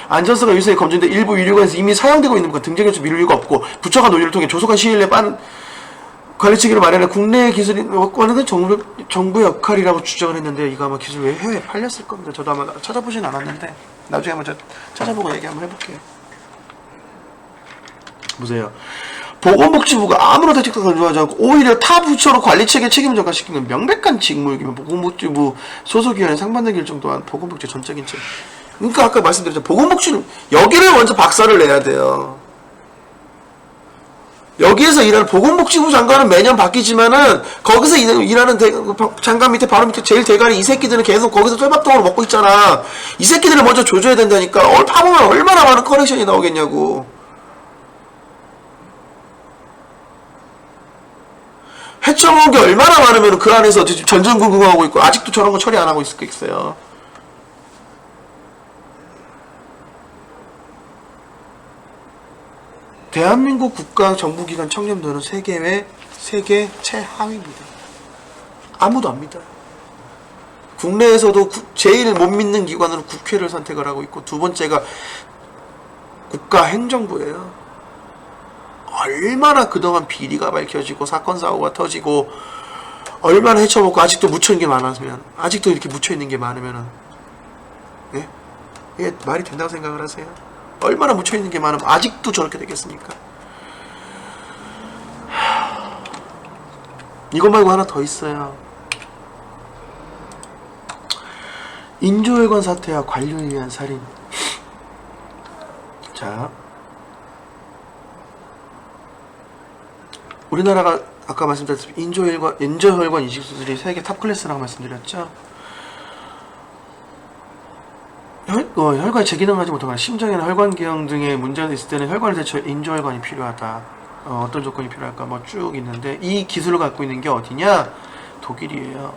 안전성과 유사히 검증된 일부 유료관에서 이미 사용되고 있는 것 등재 결정 미룰 이유가 없고 부처가 논의를 통해 조속한 시일 내에 빠른 관리체계를 마련해 국내 기술이 원하는 정부 역할이라고 주장을 했는데 이거 아마 기술 왜 해외에 팔렸을 겁니다. 저도 아마 찾아보진 않았는데 나중에 한번 찾아보고 얘기 한번 해볼게요. 보세요. 보건복지부가 아무런 대책도 건조하지 않고 오히려 타 부처로 관리체계 책임을 전가시키는 명백한 직무이기면 보건복지부 소속위원회 상반된 결정 또한 보건복지 전적인 책임. 그러니까 아까 말씀드렸죠. 보건복지는 여기를 먼저 박살을 내야 돼요. 여기에서 일하는 보건복지부 장관은 매년 바뀌지만은 거기서 일하는 장관 밑에 바로 밑에 제일 대가리 이 새끼들은 계속 거기서 쫄밥통으로 먹고 있잖아. 이 새끼들을 먼저 조져야 된다니까. 파보면 얼마나 많은 커넥션이 나오겠냐고. 해쳐먹은 게 얼마나 많으면 그 안에서 전전긍긍하고 있고 아직도 저런 거 처리 안 하고 있어요. 대한민국 국가 정부기관 청렴도는 세계 최하위입니다. 아무도 안 믿어요. 국내에서도 제일 못 믿는 기관으로 국회를 선택을 하고 있고 두 번째가 국가행정부예요. 얼마나 그동안 비리가 밝혀지고 사건 사고가 터지고 얼마나 헤쳐먹고 아직도 묻혀있는 게 많으면 아직도 이렇게 묻혀있는 게 많으면은 예? 이게 말이 된다고 생각을 하세요? 얼마나 묻혀있는 게 많으면 아직도 저렇게 되겠습니까? 이것 말고 하나 더 있어요. 인조혈관 사태와 관료에 의한 살인. 자, 우리나라가 아까 말씀드렸듯이 인조혈관 이식수술이 세계 탑클래스라고 말씀드렸죠. 혈관이 재기능하지 못하거나 심장이나 혈관기형 등의 문제가 있을 때는 혈관을 대처해 인조혈관이 필요하다. 어떤 조건이 필요할까 뭐 쭉 있는데 이 기술을 갖고 있는 게 어디냐? 독일이에요.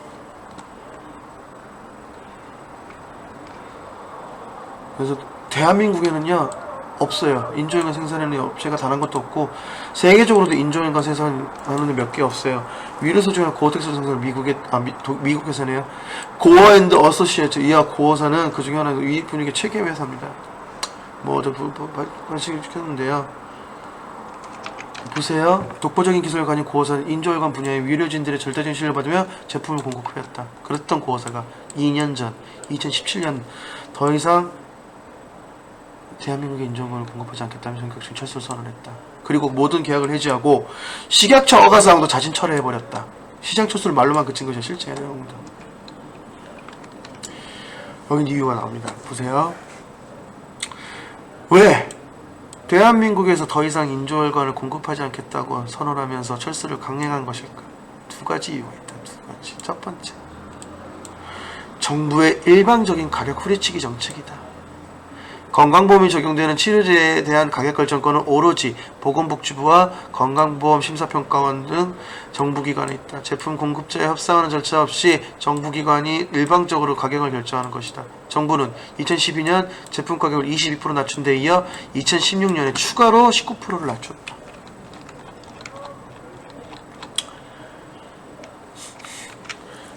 그래서 대한민국에는요 없어요. 인조혈관 생산하는 업체가 단 한 것도 없고 세계적으로도 인조혈관 생산하는 데 몇 개 없어요. 위르소 중에 고어텍스 생산은 미국 회사네요. 고어 앤드 어소시에이트 이하 고어사는 그 중에 하나는 이 분위기 체계 회사입니다. 말씀을 시켰는데요. 보세요. 독보적인 기술을 가진 고어사는 인조혈관 분야의 위료진들의 절대적인 신뢰를 받으며 제품을 공급하였다. 그랬던 고어사가 2년 전 2017년 더 이상 대한민국의 인조혈관을 공급하지 않겠다며 전격적인 철수를 선언했다. 그리고 모든 계약을 해지하고 식약처 허가사항도 자진 철회해버렸다. 시장 철수를 말로만 그친 것이 실제 내용입니다. 여긴 이유가 나옵니다. 보세요. 왜? 대한민국에서 더 이상 인조월관을 공급하지 않겠다고 선언하면서 철수를 강행한 것일까? 두 가지 이유가 있다. 두 가지. 첫 번째, 정부의 일방적인 가격 후리치기 정책이다. 건강보험이 적용되는 치료제에 대한 가격 결정권은 오로지 보건복지부와 건강보험심사평가원 등 정부기관에 있다. 제품 공급자에 협상하는 절차 없이 정부기관이 일방적으로 가격을 결정하는 것이다. 정부는 2012년 제품 가격을 22% 낮춘 데 이어 2016년에 추가로 19%를 낮췄다.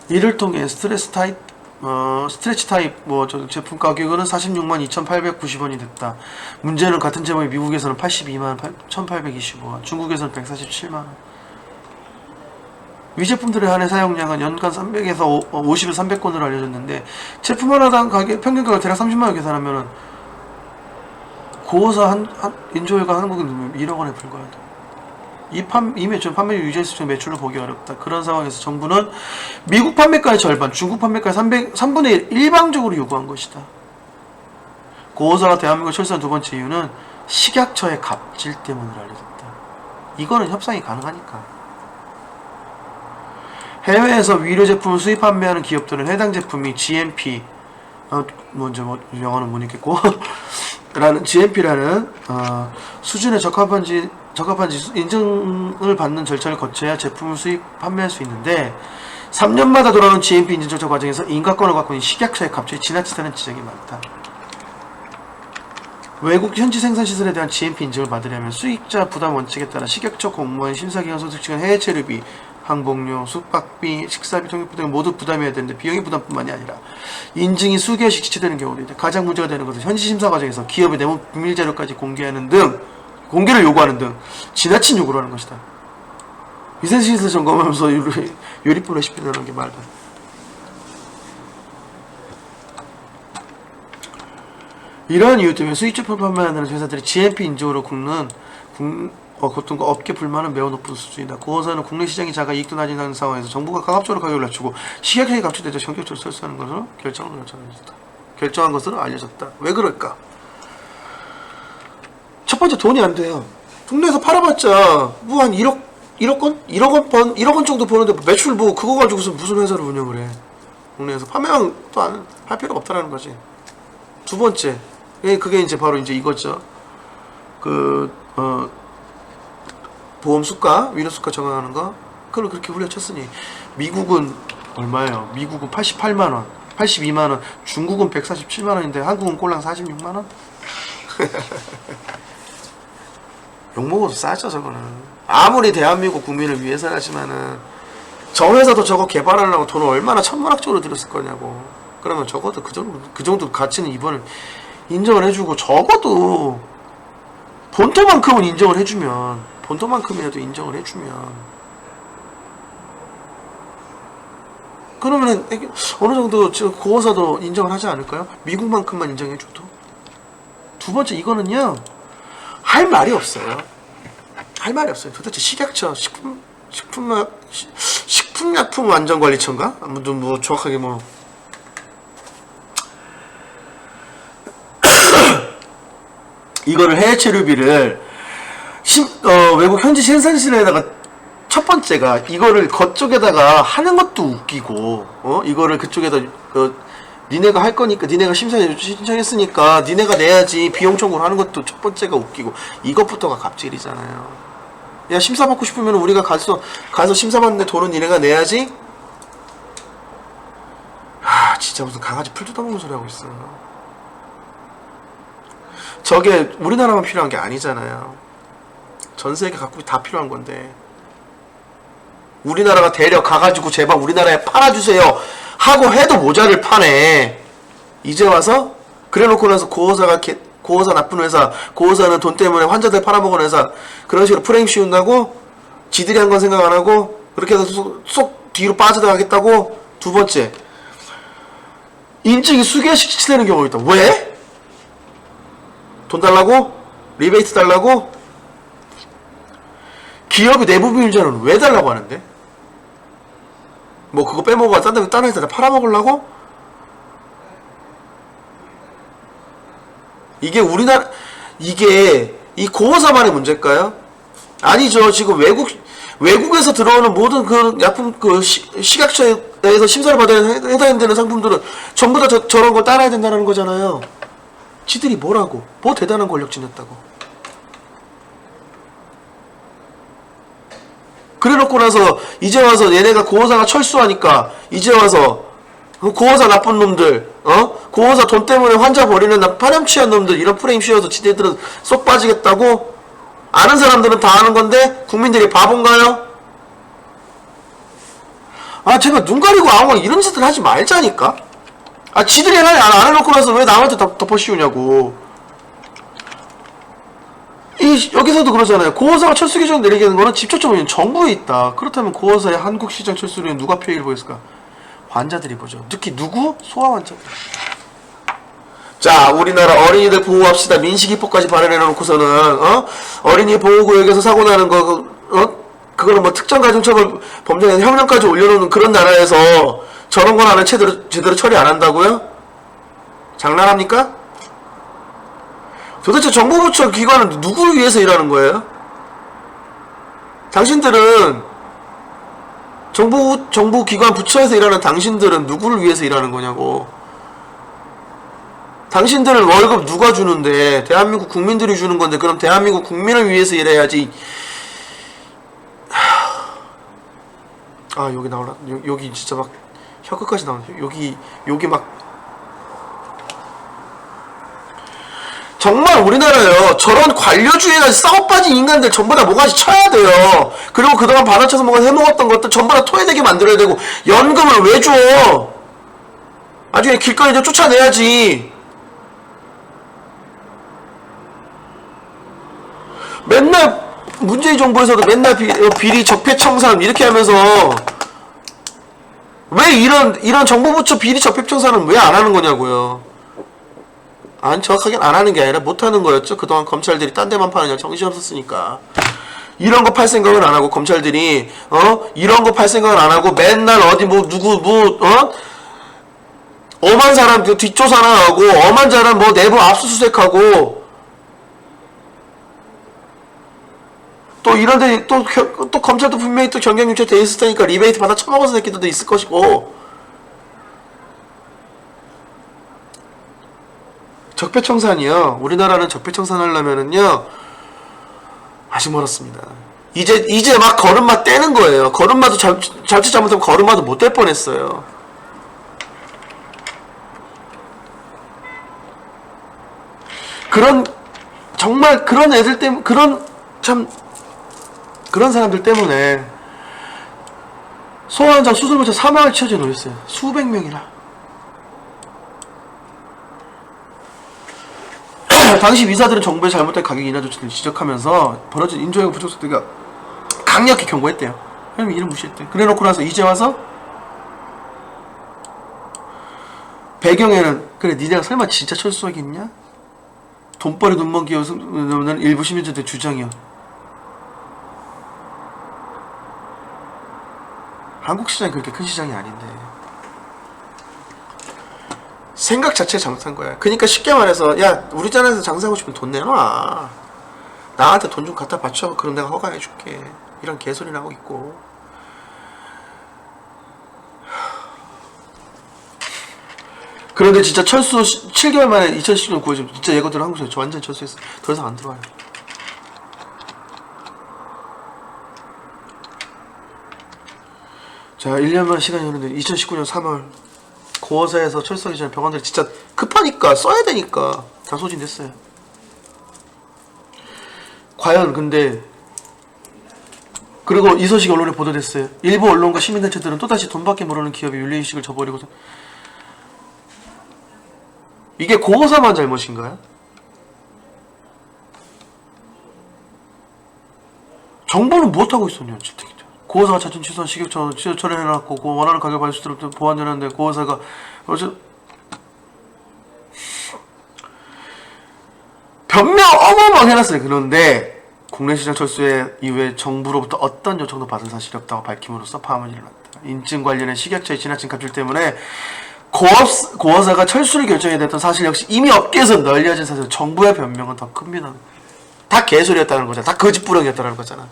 이를 통해 스트레치 타입 제품 가격은 46만 2,890원이 됐다. 문제는 같은 제목이 미국에서는 82만 1,825원, 중국에서는 147만원. 위 제품들의 한해 사용량은 연간 300에서 50에 300건으로 알려졌는데, 제품 하나당 가격, 평균 가격 대략 30만원 계산하면은 고호사 인조회가 한국은 1억원에 불과하다. 이 매출 판매율 유지할 수 있는 매출을 보기 어렵다. 그런 상황에서 정부는 미국 판매가의 절반, 중국 파매가의 3분의 1 일방적으로 요구한 것이다. 고호사가 대한민국을 철수한 두 번째 이유는 식약처의 갑질 때문으로 알려졌다. 이거는 협상이 가능하니까. 해외에서 위료 제품을 수입 판매하는 기업들은 해당 제품이 GMP, 영어는 못 읽겠고 라는 GMP라는 수준에 적합한지 인증을 받는 절차를 거쳐야 제품을 수입 판매할 수 있는데, 3년마다 돌아오는 GMP 인증 절차 과정에서 인가권을 갖고 있는 식약처의 갑질이 지나치다는 지적이 많다. 외국 현지 생산 시설에 대한 GMP 인증을 받으려면 수익자 부담 원칙에 따라 식약처 공무원, 심사기관 소속 직원, 해외 체류비, 항공료, 숙박비, 식사비, 통역비 등 모두 부담해야 되는데, 비용의 부담뿐만이 아니라 인증이 수개월씩 지체되는 경우도 있다. 가장 문제가 되는 것은 현지 심사 과정에서 기업의 내부 비밀 자료까지 공개를 요구하는 등 지나친 요구를 하는 것이다. 위생시설 점검하면서 요리법 레시피 내는 게 말도 안 돼. 이러한 이유 때문에 수입제품 판매하는 회사들이 GMP 인증으로 굽는 고통과 업계 불만은 매우 높은 수준이다. 고호사는 국내 시장이 작아 이익도 낮은 상황에서 정부가 가급적으로 가격을 낮추고 식약처에 갑질되자 전격적으로 철수하는 것으로 결정한 것으로 알려졌다. 왜 그럴까? 첫 번째, 돈이 안 돼요. 국내에서 팔아봤자 뭐 한 1억 원 정도 버는데 매출 뭐 그거 가지고서 무슨 회사를 운영을 해. 국내에서 판매만 또 할 필요가 없다라는 거지. 두 번째, 그게 이제 바로 이제 이거죠. 보험 수가, 위로 수가 정하는 거, 그걸 그렇게 후려쳤으니, 미국은 얼마예요? 미국은 88만원, 82만원, 중국은 147만원인데 한국은 꼴랑 46만원? 욕먹어도 싸죠, 저거는. 아무리 대한민국 국민을 위해서라지만은, 저 회사도 저거 개발하려고 돈을 얼마나 천문학적으로 들였을 거냐고. 그러면 적어도 그 정도 가치는 이번에 인정을 해주고, 적어도 본토만큼은 인정을 해주면, 본토만큼이라도 인정을 해주면, 그러면은 어느 정도 고호사도 인정을 하지 않을까요? 미국만큼만 인정해줘도. 두 번째, 이거는요 할 말이 없어요. 할 말이 없어요. 도대체 식약처 식품약품안전관리청가? 아무튼 뭐 정확하게 뭐 이거를 해외 체류비를 외국 현지 생산실에다가, 첫 번째가 이거를 그쪽에다가 하는 것도 웃기고, 이거를 그쪽에다 니네가 할 거니까, 니네가 신청했으니까 니네가 내야지 비용 청구를 하는 것도 첫 번째가 웃기고, 이것부터가 갑질이잖아요. 야, 심사 받고 싶으면 우리가 가서 심사 받는데 돈은 니네가 내야지. 진짜 무슨 강아지 풀 뜯어먹는 소리 하고 있어. 저게 우리나라만 필요한 게 아니잖아요. 전 세계 각국이 다 필요한 건데, 우리나라가 데려가가지고 제발 우리나라에 팔아주세요 하고 해도 모자를 파네. 이제 와서 그래 놓고 나서 고호사 나쁜 회사, 고호사는 돈 때문에 환자들 팔아먹은 회사, 그런 식으로 프레임 씌운다고 지들이 한 건 생각 안 하고 그렇게 해서 쏙 뒤로 빠져나가겠다고. 두 번째, 인증이 수개월씩 지체되는 경우가 있다. 왜? 돈 달라고? 리베이트 달라고? 기업이 내부 비밀자료는 왜 달라고 하는데? 뭐 그거 빼먹어 다른 회사에 팔아먹으려고? 이게 우리나라, 이게 이 고호사만의 문제일까요? 아니죠. 지금 외국에서 들어오는 모든 그 약품 그 식약처에서 심사를 받아야 해당되는 상품들은 전부 다 저런 걸 따라야 된다는 거잖아요. 지들이 뭐라고? 뭐 대단한 권력 지녔다고? 그래놓고 나서 이제 와서 얘네가 고호사가 철수하니까 이제 와서 고호사 나쁜 놈들, 고호사 돈 때문에 환자 버리는 파렴치한 놈들 이런 프레임 씌워서 지네들은 쏙 빠지겠다고? 아는 사람들은 다 아는 건데 국민들이 바본가요? 아 제가 눈 가리고 아무 이런 짓을 하지 말자니까. 아 지들이 안 해놓고 나서 왜 남한테 덮어 씌우냐고. 여기서도 그러잖아요. 고호사가 철수 기준 내리게 는 거는 집초점은 정부에 있다. 그렇다면 고호사의 한국시장 철수를 누가 피해를 보였을까? 환자들이 보죠. 특히 누구? 소아 환자들. 자, 우리나라 어린이들 보호합시다. 민식이법까지 발언해놓고서는 어린이 보호구역에서 사고 나는 거 그거는 뭐 특정 가중처벌 범죄에 형량까지 올려놓는 그런 나라에서 저런 건 하나 제대로 처리 안 한다고요? 장난합니까? 도대체 정부부처 기관은 누구를 위해서 일하는 거예요? 당신들은 정부 기관 부처에서 일하는 당신들은 누구를 위해서 일하는 거냐고. 당신들은 월급 누가 주는데 대한민국 국민들이 주는 건데 그럼 대한민국 국민을 위해서 일해야지. 아 여기 나올라. 여기 진짜 막 혀끝까지 나오네. 여기 막 정말 우리나라요. 저런 관료주의가 싸워 빠진 인간들 전부 다 모가지 쳐야 돼요. 그리고 그동안 받아쳐서 뭔가 해먹었던 것들 전부 다 토해내게 만들어야 되고 연금을 왜 줘? 나중에 길거리 이제 쫓아내야지. 맨날 문재인 정부에서도 맨날 비리 적폐청산 이렇게 하면서 왜 이런 정부부처 비리 적폐청산은 왜 안 하는 거냐고요. 아니 정확하게 안 하는 게 아니라 못 하는 거였죠. 그동안 검찰들이 딴 데만 파느냐 정신 없었으니까. 이런 거 팔 생각을 안 하고 검찰들이 이런 거 팔 생각을 안 하고 맨날 어디 뭐 누구 엄한 사람 뒷조사나 하고 엄한 사람 뭐 내부 압수수색하고 또 이런데 또 검찰도 분명히 또 경쟁유체 돼 있을 테니까 리베이트 받아 처먹은 새끼들도 있을 것이고. 적폐청산이요. 우리나라는 적폐청산 하려면은요 아직 멀었습니다. 이제 막 걸음마 떼는 거예요. 걸음마도 잘못 잘못하면 걸음마도 못 뗄 뻔했어요. 정말 그런 애들 때문에 그런 사람들 때문에 소아환자 수술부터 사망을 치러져 놓였어요. 수백 명이나. 당시 의사들은 정부의 잘못된 가격 인하 조치를 지적하면서 벌어진 인조형 부족수들과 강력히 경고했대요. 왜냐면 이를 무시했대. 그래놓고 나서 이제 와서 배경에는 그래 니네가 설마 진짜 철수하겠냐? 돈벌이 눈먼 기업은 일부 시민들의 주장이야. 한국 시장이 그렇게 큰 시장이 아닌데 생각 자체가 잘못한 거야. 그러니까 쉽게 말해서 야 우리나라에서 장사하고 싶으면 돈 내놔. 나한테 돈 좀 갖다 바쳐. 그럼 내가 허가해줄게. 이런 개소리를 하고 있고. 그런데 진짜 철수 7개월 만에 2010년 9월 진짜 예고대로 한국에서 완전 철수했어. 더 이상 안 들어와요. 자 1년만 시간이 흐르는데 2019년 3월 고호사에서 철수하기 전에 병원들이 진짜 급하니까 써야 되니까 다 소진됐어요. 과연 근데 그리고 이 소식이 언론에 보도됐어요. 일부 언론과 시민단체들은 또다시 돈밖에 모르는 기업이 윤리의식을 저버리고서 이게 고호사만 잘못인가요? 정부는 무엇하고 있었냐 진짜. 고호사가 자진 취소한 식약처 처리해놨고 그 원하는 가격 받을 수 있도록 보완해놨는데 고호사가 변명 어마어마하게 해놨어요. 그런데 국내시장 철수에 이후에 정부로부터 어떤 요청도 받은 사실이 없다고 밝힘으로써 파문이 일어났다. 인증 관련해 식약처의 지나친 갑질 때문에 고어사가 철수를 결정해야 됐던 사실 역시 이미 업계에서 널려진 사실, 정부의 변명은 더 큽니다. 다 개소리였다는 거잖아. 다 거짓부렁이었다는 거잖아.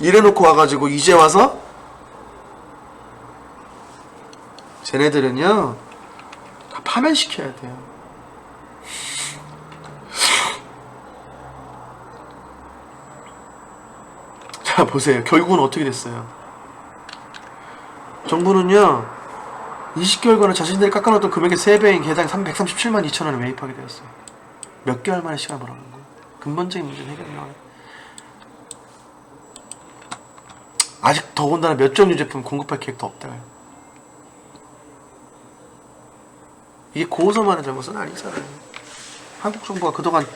이래놓고 와가지고 이제 와서 쟤네들은요 다 파면시켜야 돼요. 자 보세요. 결국은 어떻게 됐어요? 정부는요 20개월간은 자신들이 깎아놓던 금액의 3배인 개당 137만 2천 원을 매입하게 되었어요. 몇 개월 만에 시간 벌어는 거예요. 근본적인 문제는 해결이 나와요. 아직 더군다나 몇 종류 제품 공급할 계획도 없다고요. 이게 고호서만의 잘못은 아니잖아요. 한국 정부가 그동안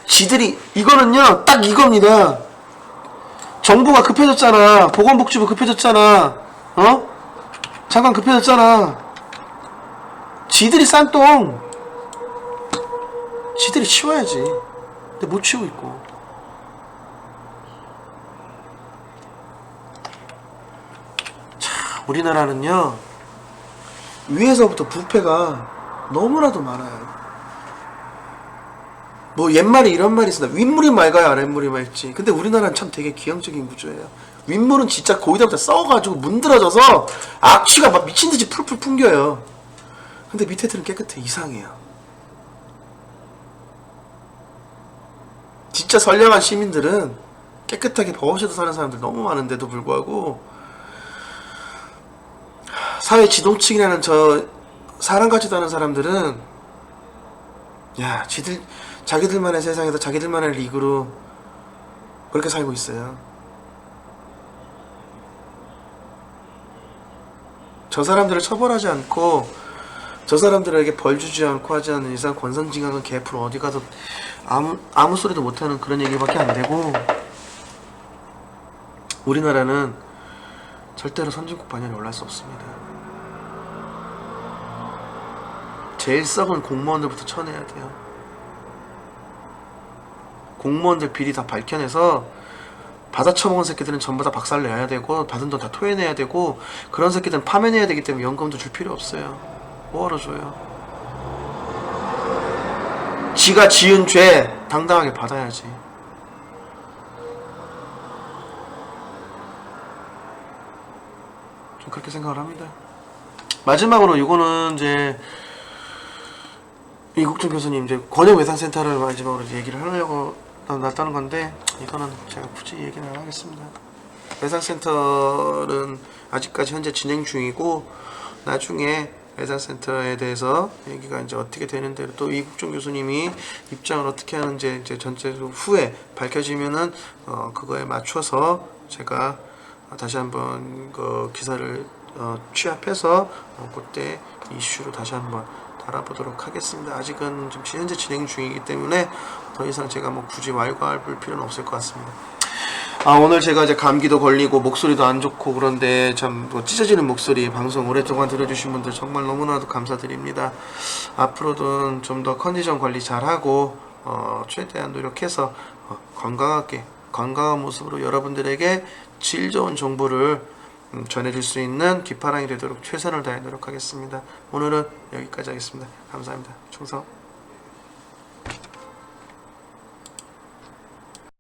지들이 이거는요 딱 이겁니다. 정부가 급해졌잖아. 보건복지부 급해졌잖아. 장관 급해졌잖아. 지들이 싼 똥 지들이 치워야지. 근데 못 치우고 있고. 자, 우리나라는요 위에서부터 부패가 너무나도 많아요. 뭐 옛말에 이런 말이 있습니다. 윗물이 맑아야 아랫물이 맑지. 근데 우리나라는 참 되게 기형적인 구조예요. 윗물은 진짜 거기다부터 썩어가지고 문드러져서 악취가 막 미친듯이 풀풀 풍겨요. 근데 밑에들은 깨끗해. 이상해요. 진짜 선량한 시민들은 깨끗하게 버릇에도 사는 사람들 너무 많은데도 불구하고 사회 지도층이라는 저 사람 같지도 않은 사람들은 야 자기들만의 세상에서 자기들만의 리그로 그렇게 살고 있어요. 저 사람들을 처벌하지 않고 저 사람들에게 벌 주지 않고 하지 않는 이상 권선징악은 개풀 어디 가서 아무 소리도 못하는 그런 얘기밖에 안 되고, 우리나라는 절대로 선진국 반열에 올랄 수 없습니다. 제일 썩은 공무원들부터 쳐내야 돼요. 공무원들 비리 다 밝혀내서 받아쳐먹은 새끼들은 전부 다 박살내야 되고 받은 돈 다 토해내야 되고, 그런 새끼들은 파면해야 되기 때문에 연금도 줄 필요 없어요. 뭐하러 줘요? 지가 지은 죄 당당하게 받아야지. 좀 그렇게 생각을 합니다. 마지막으로 이거는 이제 이국준 교수님 이제 권역외상센터를 마지막으로 얘기를 하려고 놨다는 건데, 이거는 제가 굳이 얘기는 안 하겠습니다. 외상센터는 아직까지 현재 진행 중이고, 나중에 외상센터에 대해서 얘기가 이제 어떻게 되는데, 또 이국준 교수님이 입장을 어떻게 하는지 이제 전체적으로 후에 밝혀지면은 그거에 맞춰서 제가 다시 한번 그 기사를 취합해서 그때 이슈로 다시 한번 알아보도록 하겠습니다. 아직은 좀 현재 진행 중이기 때문에 더 이상 제가 뭐 굳이 왈가왈부할 필요는 없을 것 같습니다. 오늘 제가 이제 감기도 걸리고 목소리도 안 좋고 그런데 참 찢어지는 목소리 방송 오랫동안 들어주신 분들 정말 너무나도 감사드립니다. 앞으로도 좀 더 컨디션 관리 잘하고 최대한 노력해서 건강한 모습으로 여러분들에게 질 좋은 정보를 전해줄 수 있는 기파랑이 되도록 최선을 다해 노력하겠습니다. 오늘은 여기까지 하겠습니다. 감사합니다. 충성.